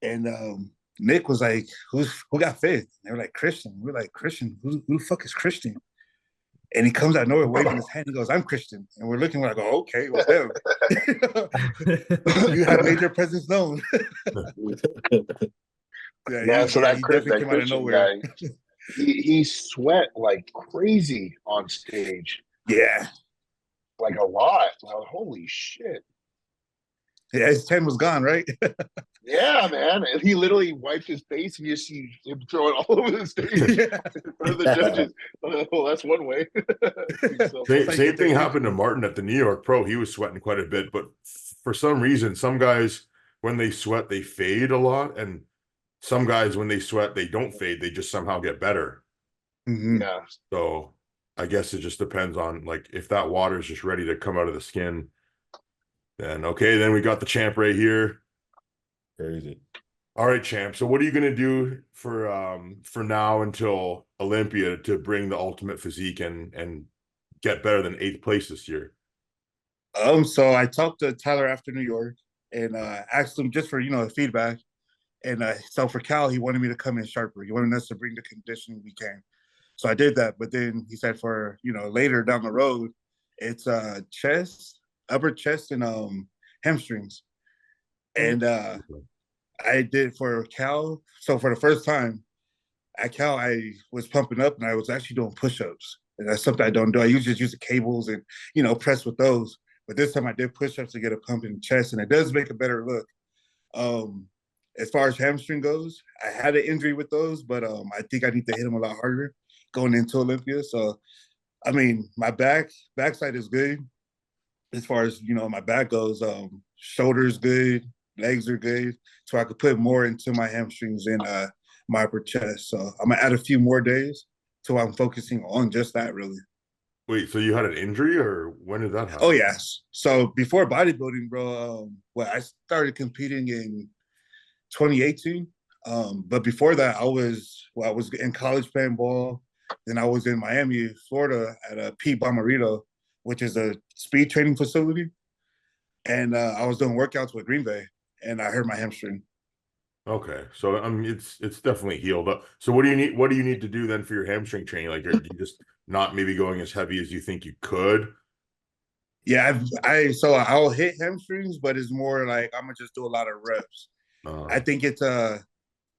and Nick was like, who got fifth?" They were like, "Christian." We're like, "Christian? Who the fuck is Christian?" And he comes out of nowhere waving his hand. He goes, "I'm Christian," and we're looking like, "Oh, okay, well, them." You have made your presence known. Yeah, so that he definitely came out of Christian nowhere. guy, he sweat like crazy on stage, Yeah, like a lot. Like, holy shit! yeah, his 10 was gone, right? Yeah, man. And he literally wiped his face, and you see him throw it all over the stage Yeah. in front of the judges. Well, that's one way. Same thing happened to Martin at the New York Pro. He was sweating quite a bit, but for some reason, some guys, when they sweat, they fade a lot. And some guys, when they sweat, they don't fade. They just somehow get better. Mhm. Yeah. So I guess it just depends on like if that water is just ready to come out of the skin, then okay, then we got the champ right here. Crazy. All right, champ. So what are you gonna do for now until Olympia to bring the ultimate physique and get better than 8th place this year? So I talked to Tyler after New York and asked him just for feedback. And so for Cal, he wanted me to come in sharper. He wanted us to bring the conditioning we can. So I did that. But then he said for later down the road, it's chest, upper chest, and hamstrings. And I did for Cal. So for the first time at Cal, I was pumping up and I was actually doing push-ups. And that's something I don't do. I usually just use the cables and press with those. But this time I did push-ups to get a pump in the chest, and it does make a better look. As far as hamstring goes, I had an injury with those, but I think I need to hit them a lot harder going into Olympia. So, I mean, my backside is good as far as my back goes. Shoulders good, legs are good, so I could put more into my hamstrings and my upper chest. So I'm gonna add a few more days, so I'm focusing on just that really. Wait, so you had an injury or when did that happen? Oh yes. So before bodybuilding, bro, I started competing in 2018. But before that, I was in college playing ball. Then I was in Miami, Florida at a Pete Bomarito, which is a speed training facility. And I was doing workouts with Green Bay, and I hurt my hamstring. Okay, so I mean, it's definitely healed up. So what do you need? What do you need to do then for your hamstring training? Like, are you just not maybe going as heavy as you think you could? Yeah, so I'll hit hamstrings, but it's more like I'm gonna just do a lot of reps. I think it's a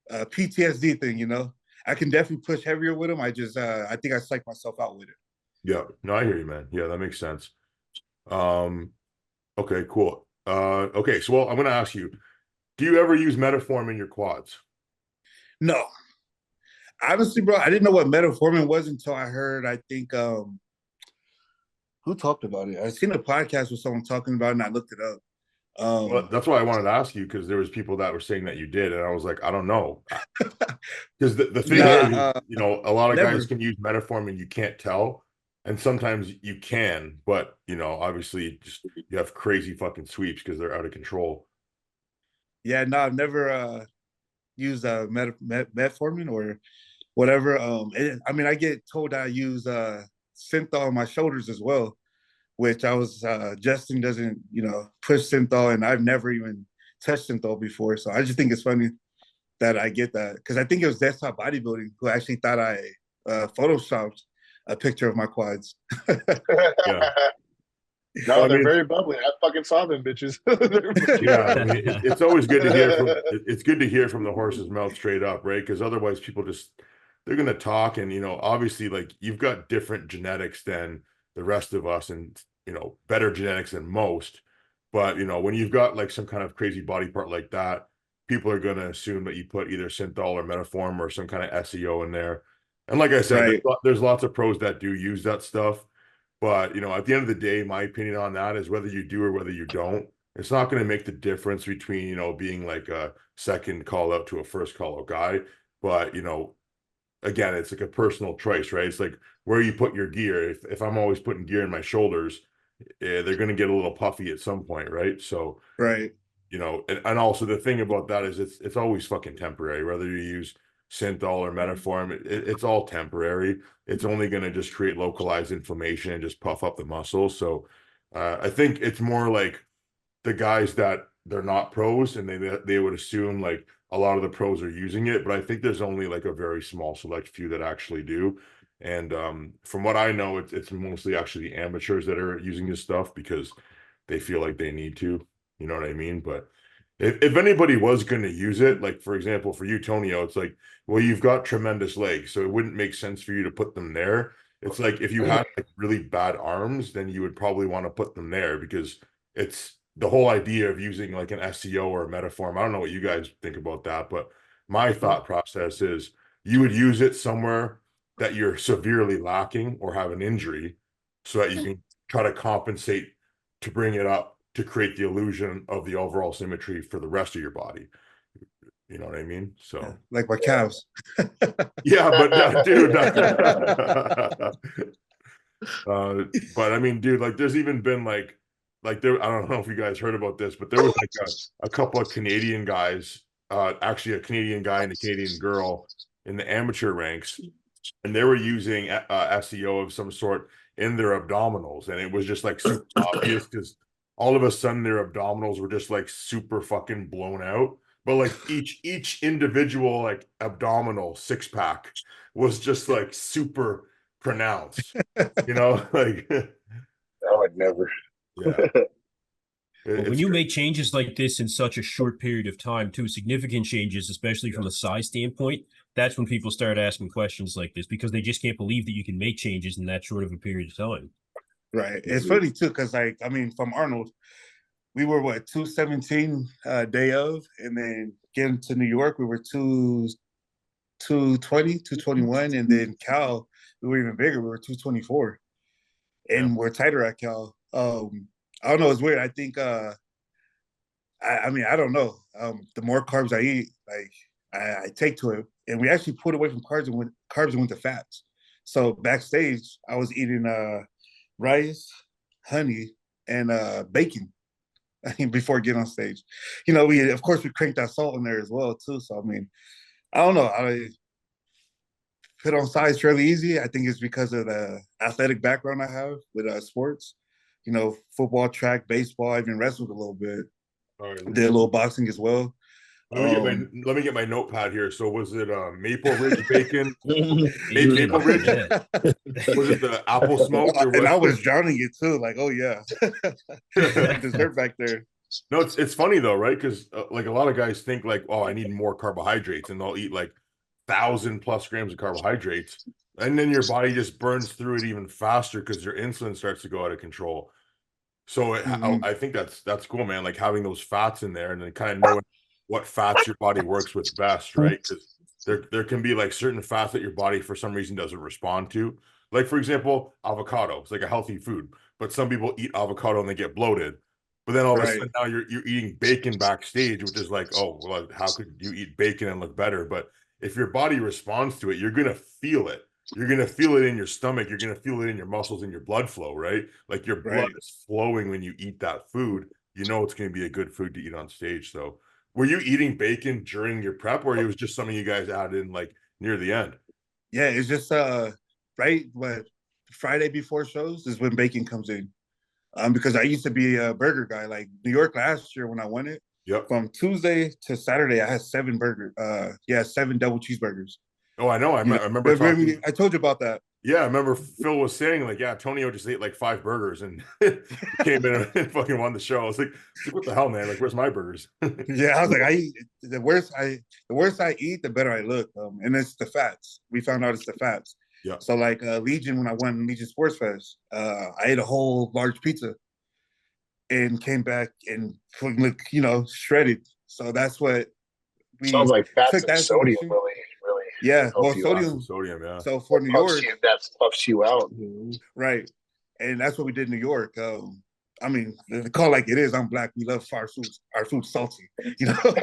PTSD thing, you know. I can definitely push heavier with them. I think I psych myself out with it. Yeah, no, I hear you, man. Yeah, that makes sense. Okay, cool. Okay, so well, I'm gonna ask you, do you ever use Mediphorm in your quads? No, honestly, bro, I didn't know what metformin was until I heard. I think who talked about it? I seen a podcast with someone talking about it, and I looked it up. Well, that's why I wanted to ask you, because there was people that were saying that you did, and I was like, I don't know, because the thing is, you know, a lot of guys can use Mediphorm and you can't tell, and sometimes you can, but you know, obviously, just you have crazy fucking sweeps because they're out of control. Yeah, no, I've never used metformin or whatever. I mean, I get told I use synthol on my shoulders as well, which I was Justin doesn't, you know, push synthol, and I've never even touched synthol before. So I just think it's funny that I get that, because I think it was Desktop Bodybuilding who actually thought I photoshopped a picture of my quads. Yeah. No, well, they're very bubbly. I fucking saw them bitches. Yeah, I mean, it's always good to hear from. It's good to hear from the horse's mouth straight up, right? Because otherwise, people just they're gonna talk, and you know, obviously, like you've got different genetics than the rest of us, and you know, better genetics than most. But you know, when you've got like some kind of crazy body part like that, people are gonna assume that you put either synthol or Mediphorm or some kind of SEO in there. And like I said, there's lots of pros that do use that stuff. But, you know, at the end of the day, my opinion on that is whether you do or whether you don't, it's not going to make the difference between, you know, being like a second call out to a first call out guy. But, you know, again, it's like a personal choice, right? It's like where you put your gear. If I'm always putting gear in my shoulders, they're going to get a little puffy at some point, right? So, you know, and also the thing about that is it's always fucking temporary, whether you use synthol or Mediphorm, it's all temporary. It's only going to just create localized inflammation and just puff up the muscles. So I think it's more like the guys that they're not pros and they would assume like a lot of the pros are using it, but I think there's only like a very small select few that actually do. And from what I know, it's mostly actually the amateurs that are using this stuff because they feel like they need to, you know what I mean? But if anybody was going to use it, like for example, for you, Tonio, it's like, well, you've got tremendous legs, so it wouldn't make sense for you to put them there. It's like if you had like really bad arms, then you would probably want to put them there because it's the whole idea of using like an SEO or a Mediphorm. I don't know what you guys think about that, but my thought process is you would use it somewhere that you're severely lacking or have an injury so that you can try to compensate to bring it up to create the illusion of the overall symmetry for the rest of your body. You know what I mean? So like my calves. Yeah, but dude, but I mean, dude, like there's even been like there, I don't know if you guys heard about this, but there was like a couple of Canadian guys, actually a Canadian guy and a Canadian girl in the amateur ranks, and they were using SEO of some sort in their abdominals, and it was just like super obvious because all of a sudden their abdominals were just like super fucking blown out. But like each individual like abdominal six pack was just like super pronounced, you know, like I would never. Yeah. Well, when you make changes like this in such a short period of time, too, significant changes, especially from a size standpoint, that's when people start asking questions like this because they just can't believe that you can make changes in that short of a period of time. Right. It's funny too, because like I mean, from Arnold, we were what 217 day of, and then getting to New York, we were 220, 221, and then Cal, we were even bigger. We were 224, and we're tighter at Cal. I don't know. It's weird. I think. I mean, I don't know. The more carbs I eat, like I take to it, and we actually pulled away from carbs and went to fats. So backstage, I was eating rice, honey, and bacon before getting on stage. You know, we of course we cranked that salt in there as well too. So I mean, I don't know. put on size fairly easy. I think it's because of the athletic background I have with sports. You know, football, track, baseball. I even wrestled a little bit. All right, Did a little boxing as well. let me get my notepad here. So was it Maple Ridge bacon? Bacon, Maple Ridge? yeah. Was it the apple smoke or And I what? was drowning it too. Like, oh yeah, dessert back there. No, it's funny though, right? Because like a lot of guys think like, oh, I need more carbohydrates, and they'll eat like 1,000+ grams of carbohydrates, and then your body just burns through it even faster because your insulin starts to go out of control. So I think that's cool, man. Like having those fats in there, and then kind of knowing what fats your body works with best, right? Because there can be like certain fats that your body for some reason doesn't respond to. Like for example, avocado. It's like a healthy food, but some people eat avocado and they get bloated. But then all of a sudden now you're eating bacon backstage, which is like, oh, well, how could you eat bacon and look better? But if your body responds to it, you're gonna feel it. You're gonna feel it in your stomach. You're gonna feel it in your muscles and your blood flow, right? Like your blood is flowing when you eat that food. You know it's gonna be a good food to eat on stage. So, were you eating bacon during your prep, or it was just something you guys added in like near the end? Yeah, it's just right. But Friday before shows is when bacon comes in. Because I used to be a burger guy. Like New York last year when I won it. Yep. From Tuesday to Saturday, I had 7 burgers. 7 double cheeseburgers. Oh, I know. I remember talking. I told you about that. Yeah, I remember Phil was saying like, yeah, Tonio just ate like 5 burgers and came in and fucking won the show. I was like, what the hell, man? Like, where's my burgers? Yeah, I was like, the worse I eat, the better I look. And it's the fats. We found out it's the fats. Yeah. So like Legion, when I won Legion Sports Fest, I ate a whole large pizza and came back and look, shredded. So that's what we Sounds like fats took and sodium really yeah. Well, Sodium, yeah. So for New York, that puffs you out. right? And that's what we did in New York. I mean, the call like it is. I'm black. We love our food. Our food's salty. You know. When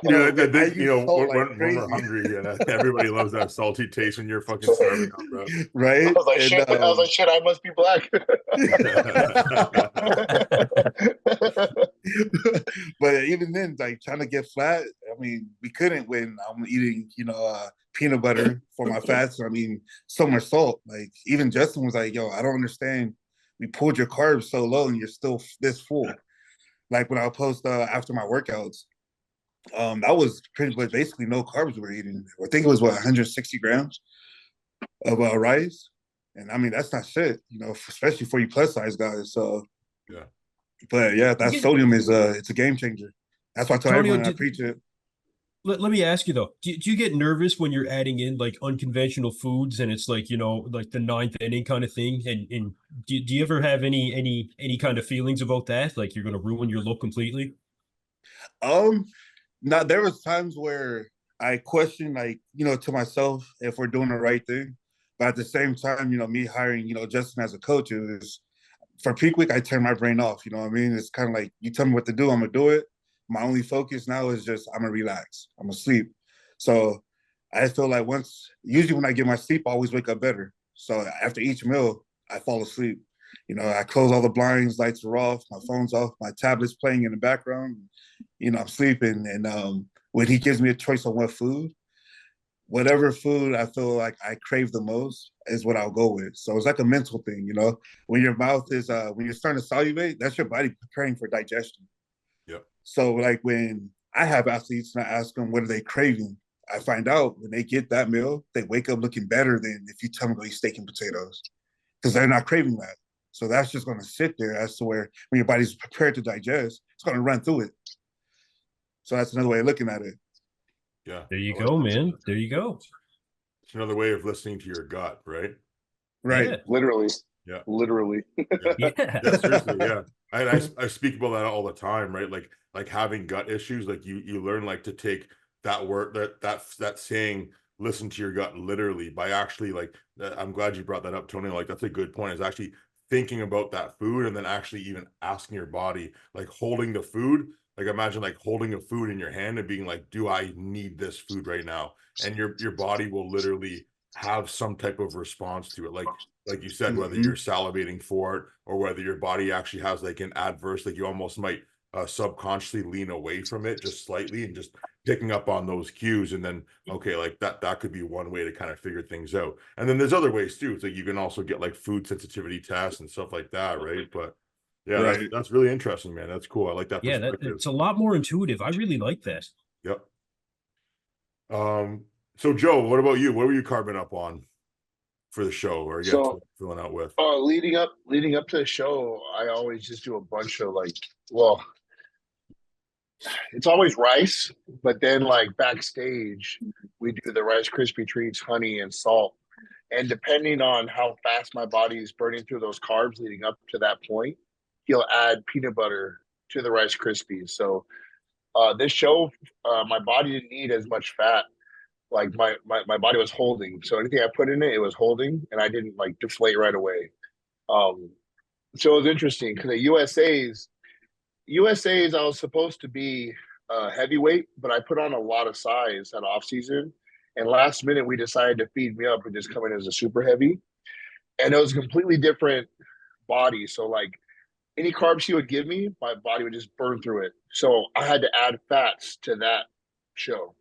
we're hungry, everybody loves that salty taste when you're fucking starving out, bro. Right. I was like, shit. I must be black. But even then, like trying to get flat, I mean, we couldn't when I'm eating, peanut butter for my fats. I mean, so much salt. Like even Justin was like, "Yo, I don't understand. We pulled your carbs so low and you're still this full." Like when I post after my workouts, that was pretty much basically no carbs we were eating. I think it was 160 grams of rice, and I mean that's not shit, especially for you plus size guys. So yeah, but yeah, that sodium is it's a game changer. That's why I tell everyone I preach it. Let me ask you though, do you get nervous when you're adding in like unconventional foods and it's like, like the 9th inning kind of thing? And do you ever have any kind of feelings about that? Like you're going to ruin your look completely? Now there was times where I question like, to myself if we're doing the right thing. But at the same time, me hiring, Justin as a coach is for peak week, I turn my brain off. You know what I mean? It's kind of like you tell me what to do, I'm gonna do it. My only focus now is just I'm gonna relax. I'm gonna sleep. So I feel like usually when I get my sleep, I always wake up better. So after each meal, I fall asleep. I close all the blinds, lights are off, my phone's off, my tablet's playing in the background. I'm sleeping. And when he gives me a choice on whatever food I feel like I crave the most is what I'll go with. So it's like a mental thing, when your mouth is, when you're starting to salivate, that's your body preparing for digestion. Yep. So like when I have athletes and I ask them, what are they craving? I find out when they get that meal, they wake up looking better than if you tell them to eat steak and potatoes because they're not craving that. So that's just going to sit there as to where when your body's prepared to digest, it's going to run through it. So that's another way of looking at it. Yeah. There you go, man. There you go. It's another way of listening to your gut, right? Right. Yeah. Literally. Yeah. Literally. Yeah. Seriously, yeah. I speak about that all the time, right? Like having gut issues, like you learn like to take that word that saying, listen to your gut literally by actually like I'm glad you brought that up, Tony. Like that's a good point, is actually thinking about that food and then actually even asking your body, like holding the food. Like imagine like holding a food in your hand and being like, do I need this food right now? And your body will literally have some type of response to it. Like you said, whether you're salivating for it or whether your body actually has like an adverse, like you almost might subconsciously lean away from it just slightly and just picking up on those cues, and then okay, like that could be one way to kind of figure things out. And then there's other ways too. It's like you can also get like food sensitivity tests and stuff like that, right? But yeah, Right. that's really interesting, man. That's cool. I like that Yeah, perspective. it's a lot more intuitive. I really like that. Yep. So Joe, what about you? What were you carbing up on for the show, or So filling out with? leading up to the show, I always just do a bunch of like, well, it's always rice, but then like backstage, we do the Rice Krispie treats, honey, and salt. And depending on how fast my body is burning through those carbs leading up to that point, he'll add peanut butter to the Rice Krispies. So this show, my body didn't need as much fat. Like my body was holding. So anything I put in it, it was holding, and I didn't like deflate right away. So it was interesting because the USA's, I was supposed to be heavyweight, but I put on a lot of size at off season. And last minute, we decided to feed me up and just come in as a super heavy. And it was a completely different body. So like any carbs he would give me, my body would just burn through it. So I had to add fats to that show.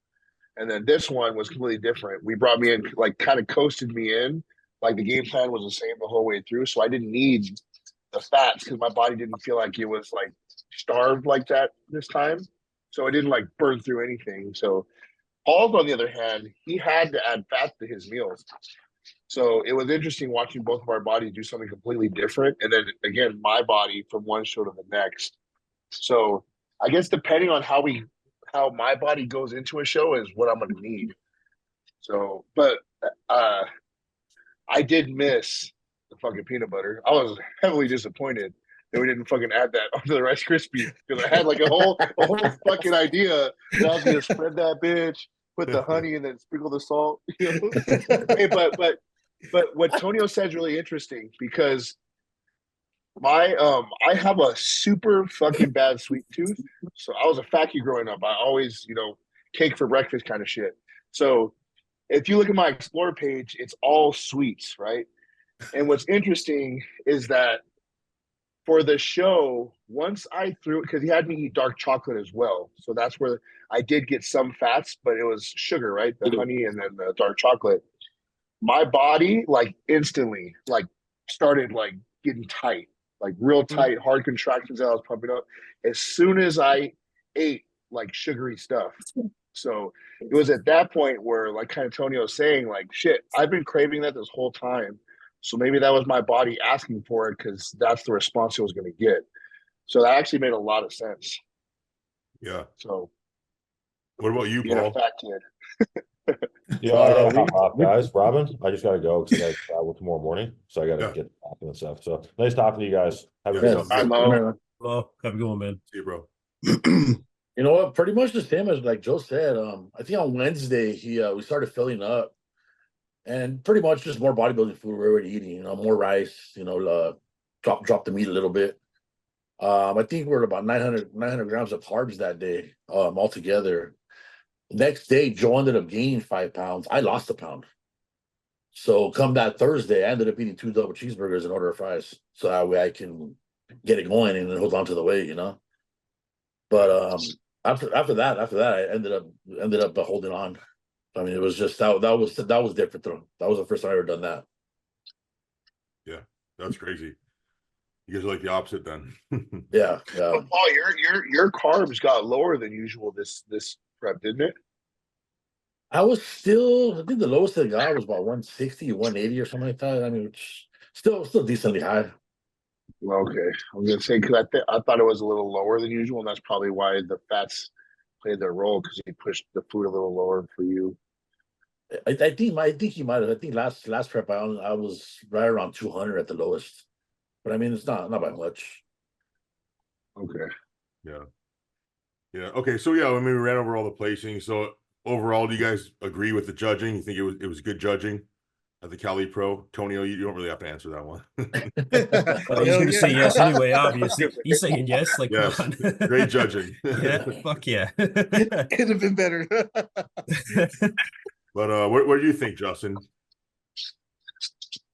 And then this one was completely different. We brought me in, like kind of coasted me in. Like the game plan was the same the whole way through. So I didn't need the fats because my body didn't feel like it was like starved like that this time. So it didn't like burn through anything. So Paul, on the other hand, he had to add fat to his meals. So it was interesting watching both of our bodies do something completely different. And then again, my body from one show to the next. So I guess depending on how my body goes into a show is what I'm gonna need. So, but I did miss the fucking peanut butter. I was heavily disappointed that we didn't fucking add that onto the Rice Krispies because I had like a whole fucking idea that I was gonna spread that bitch, put the honey, and then sprinkle the salt. You know? Hey, but what Tonio said is really interesting because I have a super fucking bad sweet tooth. So I was a fatty growing up. I always, cake for breakfast kind of shit. So if you look at my Explore page, it's all sweets, right? And what's interesting is that for the show, once I threw it, because he had me eat dark chocolate as well. So that's where I did get some fats, but it was sugar, right? The honey and then the dark chocolate. My body, like instantly, like started like getting tight, like real tight, hard contractions that I was pumping up as soon as I ate like sugary stuff. So it was at that point where, like, kind of Tonio was saying, like, shit, I've been craving that this whole time. So maybe that was my body asking for it because that's the response it was going to get. So that actually made a lot of sense. Yeah. So what about you, being Paul? a fat kid. Yeah, I gotta hop off, guys. Robin, I just gotta go because I gotta travel tomorrow morning, so I gotta Yeah. get packing and stuff. So nice talking to you guys. Have a Yeah, good sounds one. good. Well, have a good one, man. See you, bro. You know what? Pretty much the same as like Joe said. I think on Wednesday we started filling up, and pretty much just more bodybuilding food we're already eating. More rice. Drop the meat a little bit. I think we're at about 900 grams of carbs that day altogether. Next day, Joe ended up gaining 5 pounds. I lost a pound. So come that Thursday, I ended up eating 2 double cheeseburgers and order of fries, so that way I can get it going and then hold on to the weight, But after that, I ended up holding on. I mean, it was just that was different though. That was the first time I ever done that. Yeah, that's crazy. You guys are like the opposite then. Yeah. But Paul, your carbs got lower than usual this prep, didn't it? I think the lowest I got was about 160, 180 or something like that. I mean, which still decently high. Okay, I was gonna say because I thought it was a little lower than usual, and that's probably why the fats played their role because he pushed the food a little lower for you. I think he might have. I think last prep I was right around 200 at the lowest, but I mean it's not by much. Okay. Yeah. Okay. So yeah, I mean, we ran over all the placings. So overall, do you guys agree with the judging? You think it was good judging at the Cali Pro? Tonio, you don't really have to answer that one. Well, he's going to say yes anyway. Obviously, he's saying yes. Like, yes, come on. great judging. Yeah, fuck yeah. Could have been better. But what do you think, Justin?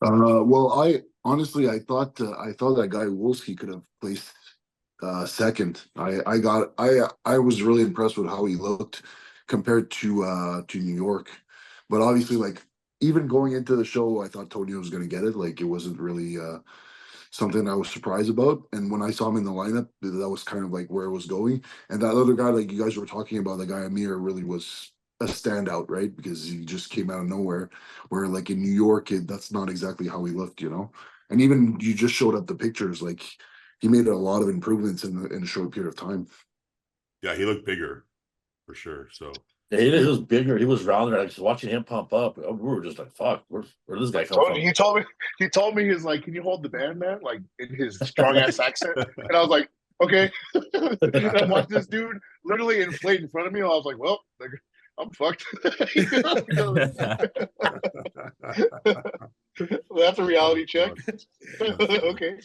Well, I honestly I thought that guy Wolski could have placed second. I was really impressed with how he looked compared to New York. But obviously, like even going into the show, I thought Tonio was going to get it. Like it wasn't really something I was surprised about. And when I saw him in the lineup, that was kind of like where it was going. And that other guy, like you guys were talking about, the guy Amir really was a standout, right? Because he just came out of nowhere. Where like in New York, that's not exactly how he looked, you know. And even you just showed up the pictures, like he made a lot of improvements in a short period of time. Yeah, he looked bigger for sure. So Yeah, he was bigger. He was rounder. Like, just watching him pump up, we were just like, "Fuck, where did this guy come from?" He told me he's like, can you hold the band, man? Like in his strong ass accent. And I was like, okay. And I watched this dude literally inflate in front of me. I was like, well, I'm fucked. That's a reality check. Okay.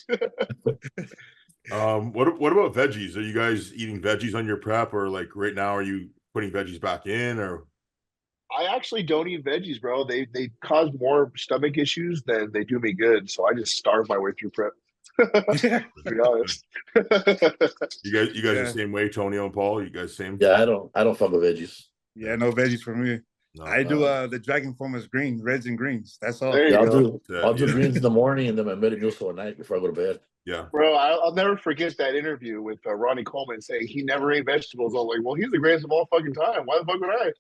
What about veggies? Are you guys eating veggies on your prep, or like right now are you putting veggies back in? Or I actually don't eat veggies, bro. They cause more stomach issues than they do me good. So I just starve my way through prep. To be honest. you guys the same way, Tonio and Paul? You guys same? Yeah, I don't fuck with veggies. Yeah, no veggies for me. No. I do the dragon form is green, reds and greens. That's all. There you Yeah, go. I'll do greens in the morning and then my Metamucil at night before I go to bed. Yeah, Bro, I'll never forget that interview with Ronnie Coleman saying he never ate vegetables. I was like, well, he's the greatest of all fucking time. Why the fuck would I?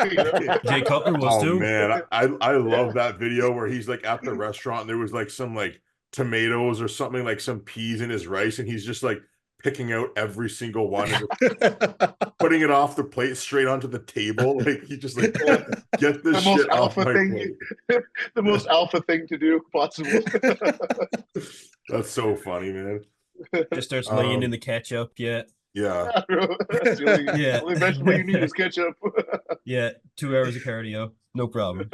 You know? Jay Cutler was oh too. man, I love that video where he's like at the restaurant and there was like some like tomatoes or something, like some peas in his rice, and he's just like picking out every single one and putting it off the plate straight onto the table. Like he just like get this shit off my plate. The most alpha thing to do possible. That's so funny, man. Just starts laying in the ketchup. Yeah. Yeah. That's the only vegetable you need is ketchup. Yeah. 2 hours of cardio. No problem.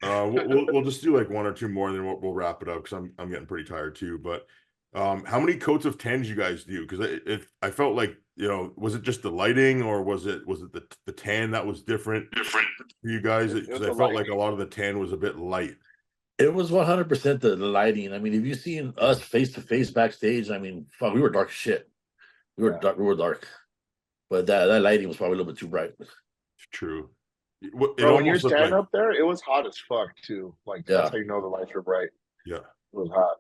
We'll just do like one or two more, and then we'll wrap it up because I'm getting pretty tired too. But how many coats of 10s you guys do? Because I felt like, you know, was it just the lighting, or was it the tan that was different for you guys? Because I felt like a lot of the tan was a bit light. It was 100% the lighting. I mean, if you've seen us face to face backstage, I mean, fuck, we were dark as shit. We were dark. But that lighting was probably a little bit too bright. It's true. Bro, when you're standing up there, it was hot as fuck too. Like that's how you know the lights were bright. Yeah, it was hot.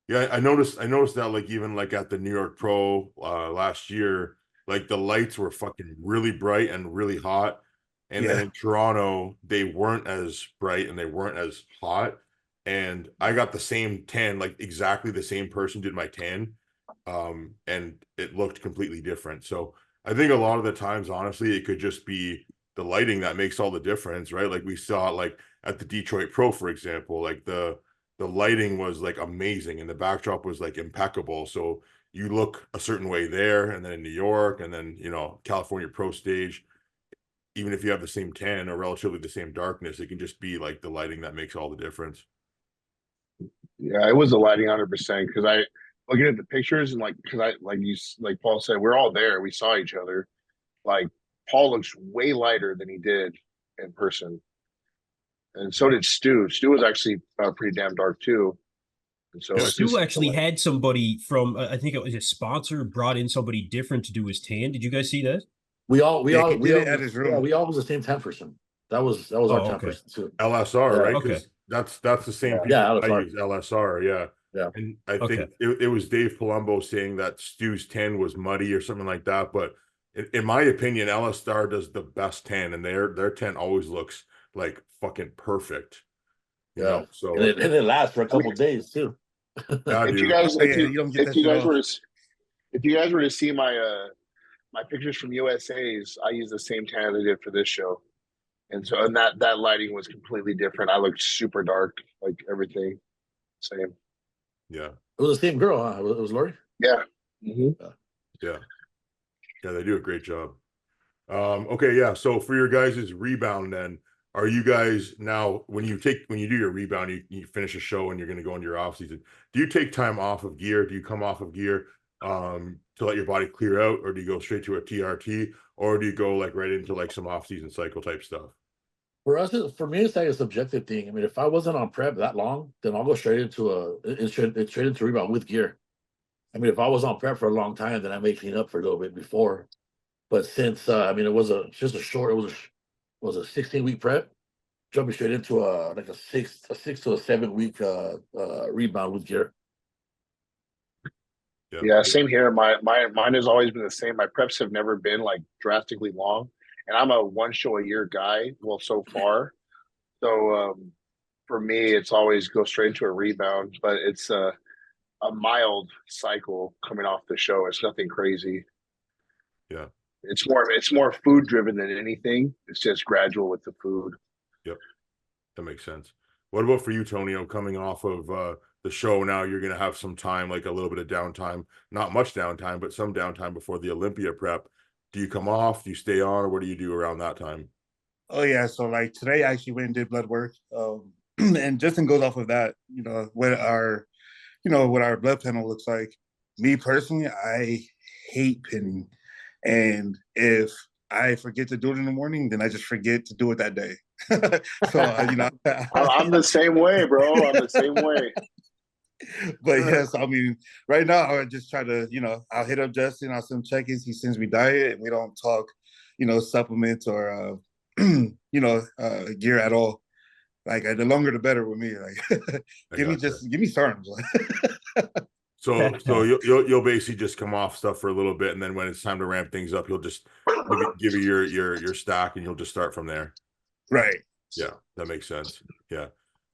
Yeah, I noticed that, like even like at the New York Pro last year, like the lights were fucking really bright and really hot. And then in Toronto, they weren't as bright and they weren't as hot. And I got the same tan, like exactly the same person did my tan. And it looked completely different. So I think a lot of the times, honestly, it could just be the lighting that makes all the difference, right? Like we saw like at the Detroit Pro, for example, like the lighting was like amazing and the backdrop was like impeccable. So you look a certain way there, and then in New York, and then, you know, California Pro stage, even if you have the same tan or relatively the same darkness, it can just be like the lighting that makes all the difference. Yeah, it was the lighting 100%. Because I looking at the pictures and like like Paul said, we're all there. We saw each other. Like Paul looks way lighter than he did in person, and so did Stu. Stu was actually pretty damn dark too. And so Stu actually had somebody from I think it was a sponsor brought in somebody different to do his tan. Did you guys see that? We all was the same 10 person. That was our 10 person too. LSR, right? Okay. That's the same people I use, LSR, yeah. And I think it was Dave Palumbo saying that Stu's 10 was muddy or something like that. But in my opinion, LSR does the best 10, and their 10 always looks like fucking perfect. You know, so and it lasts for a couple days too. If you guys were to see my my pictures from USA's, I use the same tan I did for this show. And so, and that lighting was completely different. I looked super dark, like everything same. Yeah. It was the same girl, huh? It was Lori? Yeah. Yeah, they do a great job. Okay, yeah. So for your guys' rebound, then, are you guys now when you do your rebound, you finish a show and you're going to go into your off season? Do you take time off of gear? Do you come off of gear to let your body clear out, or do you go straight to a TRT, or do you go like right into like some off season cycle type stuff? For me, it's like a subjective thing. I mean, if I wasn't on prep that long, then I'll go straight into straight into rebound with gear. I mean, if I was on prep for a long time, then I may clean up for a little bit before. But since I mean, it was just a short, was a 16-week prep, jumping straight into like a 6 to a 7 week rebound with gear. Yeah, same here. Mine has always been the same. My preps have never been like drastically long, and I'm a one show a year guy. Well, so far, so for me, it's always go straight into a rebound. But it's a mild cycle coming off the show. It's nothing crazy. Yeah, it's more food driven than anything. It's just gradual with the food. Yep, that makes sense. What about for you, Tonio? Coming off of the show now, you're gonna have some time, like a little bit of downtime, not much downtime, but some downtime before the Olympia prep. Do you come off? Do you stay on, or what do you do around that time? Oh yeah, so like today I actually went and did blood work, and Justin goes off of that. What our blood panel looks like. Me personally, I hate pinning, and if I forget to do it in the morning, then I just forget to do it that day. So I'm the same way, bro. I'm the same way. But yes, I mean, right now I just try to, I'll hit up Justin, I'll send check-ins, he sends me diet, and we don't talk, supplements or gear at all. Like the longer the better with me. Like give me SARMS. So you'll basically just come off stuff for a little bit, and then when it's time to ramp things up, you'll just give you your stack, and you'll just start from there. Right. Yeah, that makes sense. Yeah.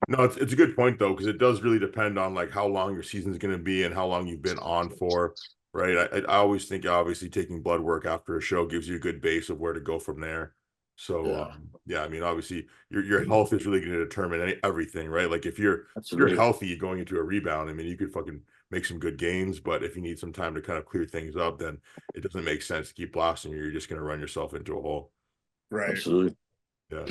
No, it's a good point though, because it does really depend on like how long your season's going to be and how long you've been on for, right? I always think obviously taking blood work after a show gives you a good base of where to go from there. So yeah, I mean, obviously your health is really going to determine everything, right? Like if you're healthy going into a rebound, I mean, you could fucking make some good gains, but if you need some time to kind of clear things up, then it doesn't make sense to keep blasting. You're just going to run yourself into a hole. Right. Absolutely. Yeah.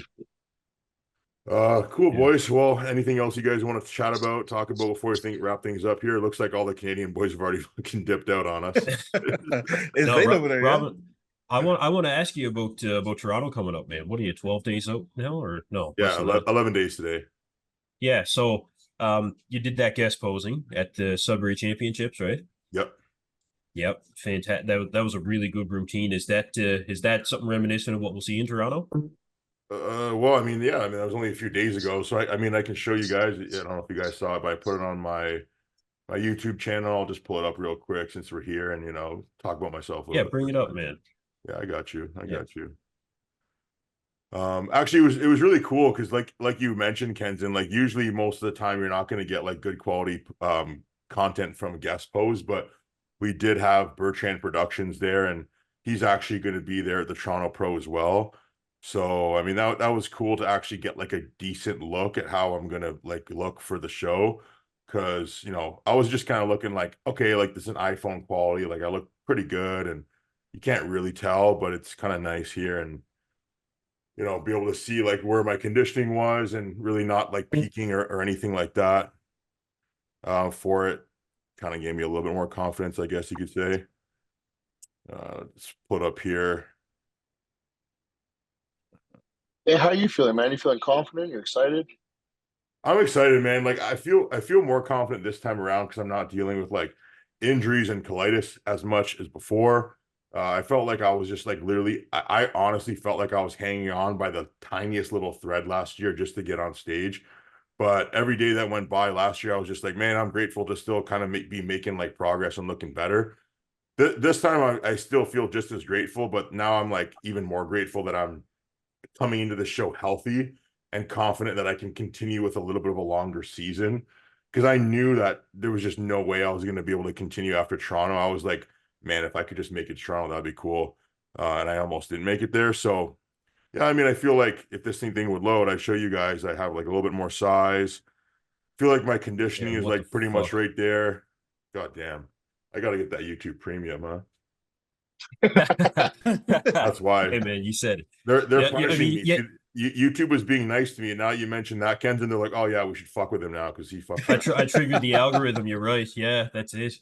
Cool, boys. Well, anything else you guys want to chat about, talk about before we wrap things up here? It looks like all the Canadian boys have already fucking dipped out on us. It's late over there, Robin, I want to ask you about Toronto coming up, man. What are you, 12 days out now, or no? Yeah, 11 days today. Yeah, so you did that guest posing at the Sudbury Championships, right? Yep, fantastic. That was a really good routine. Is that something reminiscent of what we'll see in Toronto? Well, I mean, yeah, I mean, that was only a few days ago, so I mean, I can show you guys. I don't know if you guys saw it, but I put it on my YouTube channel. I'll just pull it up real quick since we're here, and talk about myself a little bit. Bring it up, man. Yeah, I got you. Actually, it was really cool because like you mentioned, Kenton, like usually most of the time you're not going to get like good quality content from guest pose, but we did have Bertrand Productions there, and he's actually going to be there at the Toronto Pro as well. So I mean that was cool to actually get like a decent look at how I'm gonna like look for the show, because I was just kind of looking like, okay, like this is an iPhone quality, like I look pretty good, and you can't really tell, but it's kind of nice here, and be able to see like where my conditioning was and really not like peaking or anything like that. For it kind of gave me a little bit more confidence, I guess you could say. Let's put up here. Hey, how are you feeling, man? You feeling confident? You're excited? I'm excited, man. Like I feel more confident this time around because I'm not dealing with like injuries and colitis as much as before. I felt like I was just like literally, I honestly felt like I was hanging on by the tiniest little thread last year just to get on stage. But every day that went by last year, I was just like, man, I'm grateful to still kind of be making like progress and looking better. This time I still feel just as grateful, but now I'm like even more grateful that I'm coming into the show healthy and confident that I can continue with a little bit of a longer season, because I knew that there was just no way I was going to be able to continue after Toronto. I was like, man, if I could just make it to Toronto, that'd be cool. And I almost didn't make it there. So yeah, I mean, I feel like if this thing would load, I'd show you guys I have like a little bit more size. Feel like my conditioning is like pretty much right there. God damn. I got to get that YouTube premium, huh? That's why. Hey man, you said it. They're punishing me. YouTube was being nice to me, and now you mentioned that, Kenton, they're like, oh yeah, we should fuck with him now because he fucked. I triggered the algorithm. You're right. Yeah, that's it.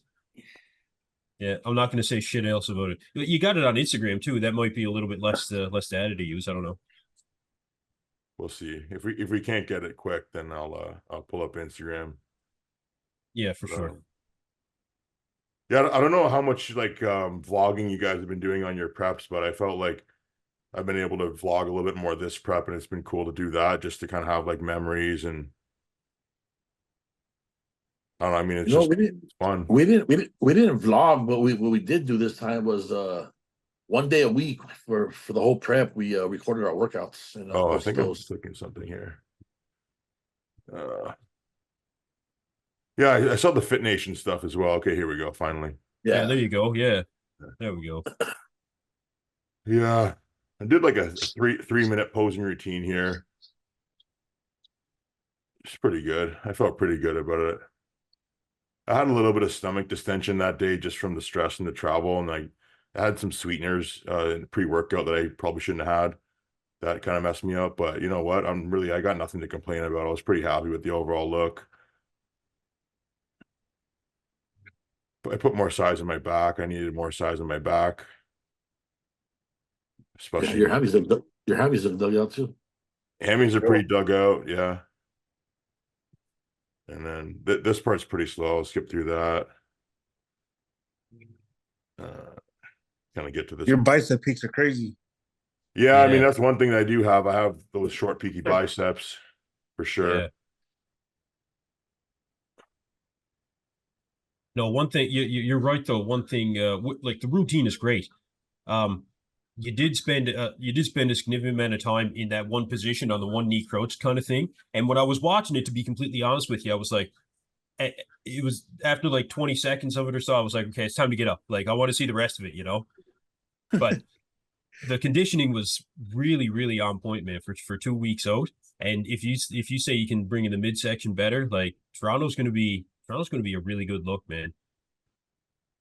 Yeah, I'm not going to say shit else about it. You got it on Instagram too. That might be a little bit less data to use. I don't know. We'll see. If we can't get it quick, then I'll pull up Instagram. Yeah, for sure. Yeah, I don't know how much like vlogging you guys have been doing on your preps, but I felt like I've been able to vlog a little bit more this prep, and it's been cool to do that just to kind of have like memories and I don't know. I mean, it's You know, just it's fun. we didn't vlog, but what we did do this time was one day a week for the whole prep. We recorded our workouts and Oh, I posted think I'm those. clicking something here. Yeah, I saw the FITNATION stuff as well. Okay, here we go. Finally. Yeah, Yeah, there you go. Yeah, there we go. Yeah, I did like a three-minute posing routine here. It's pretty good. I felt pretty good about it. I had a little bit of stomach distension that day just from the stress and the travel, and I had some sweeteners in the pre-workout that I probably shouldn't have had. That kind of messed me up, but you know what? I got nothing to complain about. I was pretty happy with the overall look. But I put more size in my back. I needed more size in my back, especially your hammies have dug out too. hammies are pretty dug out. Yeah. And then this part's pretty slow. I'll skip through that. Kind of get to this. Your bicep peaks are crazy. Yeah, I mean, Yeah. that's one thing that I do have. I have those short, peaky biceps for sure. Yeah. No, one thing you're right though. One thing, like the routine is great. You did spend a significant amount of time in that one position on the one knee crouch kind of thing. And when I was watching it, to be completely honest with you, I was like, it was after like 20 seconds of it or so, I was like, okay, it's time to get up. Like I want to see the rest of it, you know. But the conditioning was really, really on point, man, for 2 weeks out. And if you say you can bring in the midsection better, like Toronto's gonna be a really good look, man.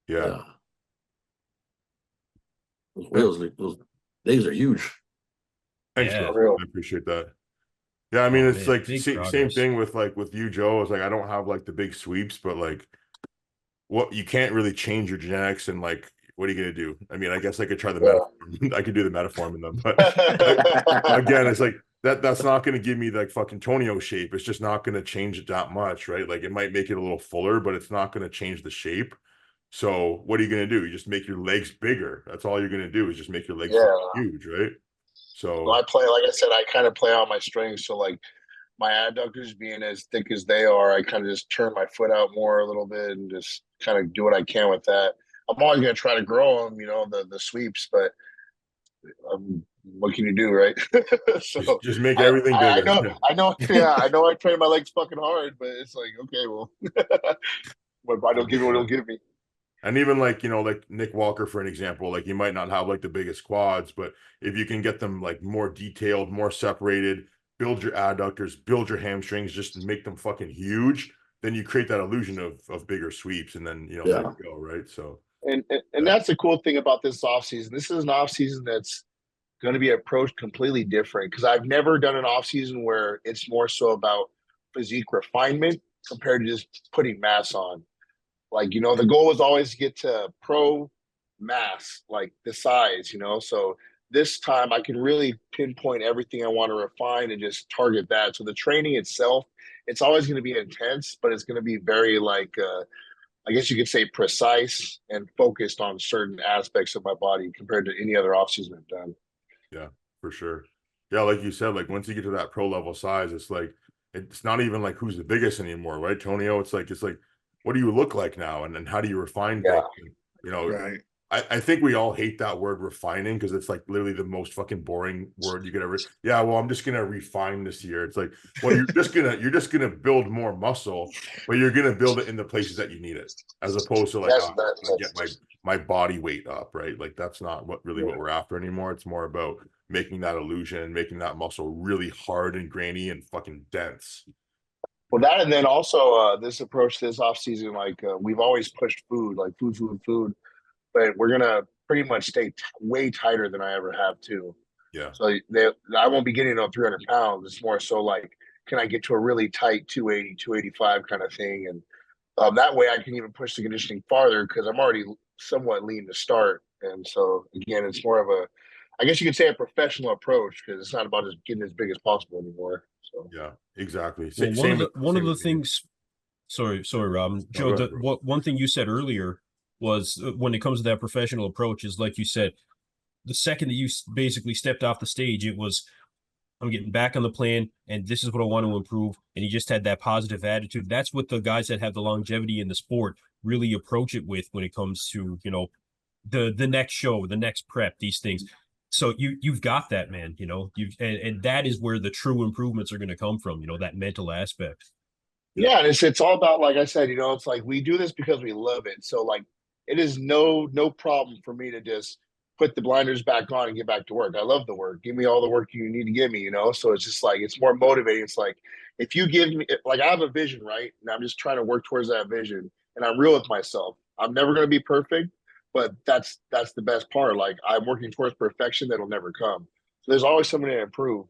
Yeah. Those legs are huge. Thanks, Yeah. bro. I appreciate that. Yeah, I mean, Oh, it's man, like big same progress. thing with you, Joe. It's like I don't have like the big sweeps, but like what you can't really change your genetics and like what are you gonna do? I mean, I guess I could try the Mediphorm. I could do the Mediphorm in them, but again, it's like that's not gonna give me like fucking Tonio shape. It's just not gonna change it that much, right? Like it might make it a little fuller, but it's not gonna change the shape. So what are you gonna do? You just make your legs bigger. That's all you're gonna do is just make your legs huge, right? So I play, like I said, I kind of play on my strengths. So like my adductors being as thick as they are, I kind of just turn my foot out more a little bit and just kind of do what I can with that. I'm always going to try to grow them, the sweeps, but what can you do, right? So just make everything bigger. I know I train my legs fucking hard, but it's like, okay, well, if I don't give you what it'll give me. And even like, like Nick Walker, for an example, like you might not have like the biggest quads, but if you can get them like more detailed, more separated, build your adductors, build your hamstrings, just make them fucking huge, then you create that illusion of bigger sweeps. And then, there you go, right? So. And that's the cool thing about this off season. This is an off season that's going to be approached completely different because I've never done an off season where it's more so about physique refinement compared to just putting mass on. Like, the goal was always to get to pro mass, like the size, So this time I can really pinpoint everything I want to refine and just target that. So the training itself, it's always going to be intense, but it's going to be very like, I guess you could say precise and focused on certain aspects of my body compared to any other offseason I've done. Yeah, for sure. Yeah, like you said, like once you get to that pro level size, it's like it's not even like who's the biggest anymore, right, Tonio? It's like what do you look like now, and then how do you refine things? Right. I think we all hate that word refining because it's like literally the most fucking boring word you could ever. Yeah, well, I'm just gonna refine this year. It's like, well, you're just gonna build more muscle, but you're gonna build it in the places that you need it, as opposed to like get my body weight up, right? Like that's not what we're after anymore. It's more about making that illusion, making that muscle really hard and grainy and fucking dense. Well, that, and then also this approach this off season, like we've always pushed food, like food, but we're gonna pretty much stay way tighter than I ever have too. Yeah. So I won't be getting on 300 pounds. It's more so like, can I get to a really tight 280, 285 kind of thing, and that way I can even push the conditioning farther because I'm already somewhat lean to start. And so again, it's more of a, I guess you could say, a professional approach because it's not about just getting as big as possible anymore. So yeah, exactly. Well, one of the things. Sorry, Rob. Joe, one thing you said earlier was when it comes to that professional approach is like you said, the second that you basically stepped off the stage, it was, I'm getting back on the plan and this is what I want to improve. And you just had that positive attitude. That's what the guys that have the longevity in the sport really approach it with when it comes to, you know, the next show, the next prep, these things. So you've got that, man, you know, and that is where the true improvements are going to come from, you know, that mental aspect. Yeah, and it's all about, like I said, you know, it's like we do this because we love it. So like it is no problem for me to just put the blinders back on and get back to work. I love the work. Give me all the work you need to give me, you know. So it's just like it's more motivating. It's like if you give me, like, I have a vision, right? And I'm just trying to work towards that vision. And I'm real with myself. I'm never gonna be perfect, but that's the best part. Like I'm working towards perfection that'll never come. So there's always something to improve.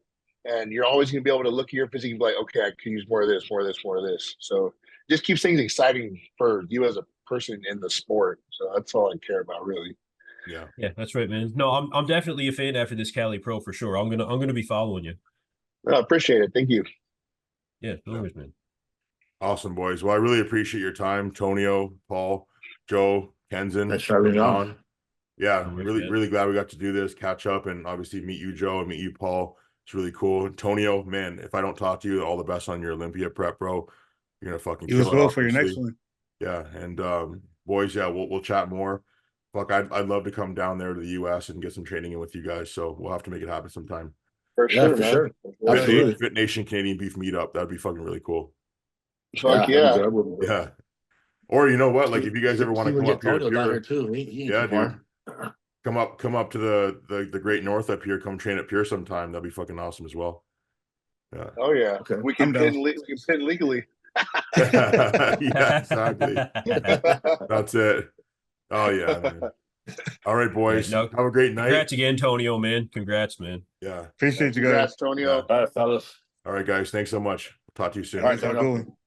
And you're always going to be able to look at your physique and be like, okay, I can use more of this, more of this, more of this. So just keeps things exciting for you as a person in the sport. So that's all I care about, really. Yeah, that's right, man. No, I'm definitely a fan after this Cali Pro for sure. I'm gonna be following you. I appreciate it. Thank you. Yeah, no worries, man. Awesome, boys. Well, I really appreciate your time, Tonio, Paul, Joe, Kenzen, Thanks for having me on. John. Yeah, No worries, really, man. really glad we got to do this, catch up, and obviously meet you, Joe, and meet you, Paul. It's really cool. Tonio, man, if I don't talk to you, all the best on your Olympia prep, bro. You're gonna fucking You as kill it, well for your next obviously. one. Yeah, and boys, yeah, we'll chat more. Fuck, I'd love to come down there to the US and get some training in with you guys. So we'll have to make it happen sometime. For Yeah, sure, for man. sure. Fit Absolutely. Fit Nation Canadian Beef Meetup. That'd be fucking really cool. Fuck yeah. Yeah. Or you know what? Like if you guys ever want to come up here, Tonio down here too. He yeah, ain't too dude. far. Come up to the great north up here. Come train at Pier sometime. That'd be fucking awesome as well. Yeah. Oh yeah. Okay. We can I'm down. we can pin legally. Yeah, exactly. That's it. Oh yeah, man. All right, boys. Yeah, no, have a great night. Congrats again, Tonio, man. Congrats, man. Yeah. Appreciate you Congrats, guys. Tonio. Yeah. All right, fellas. All right, guys. Thanks so much. Talk to you soon. All right, have a good one.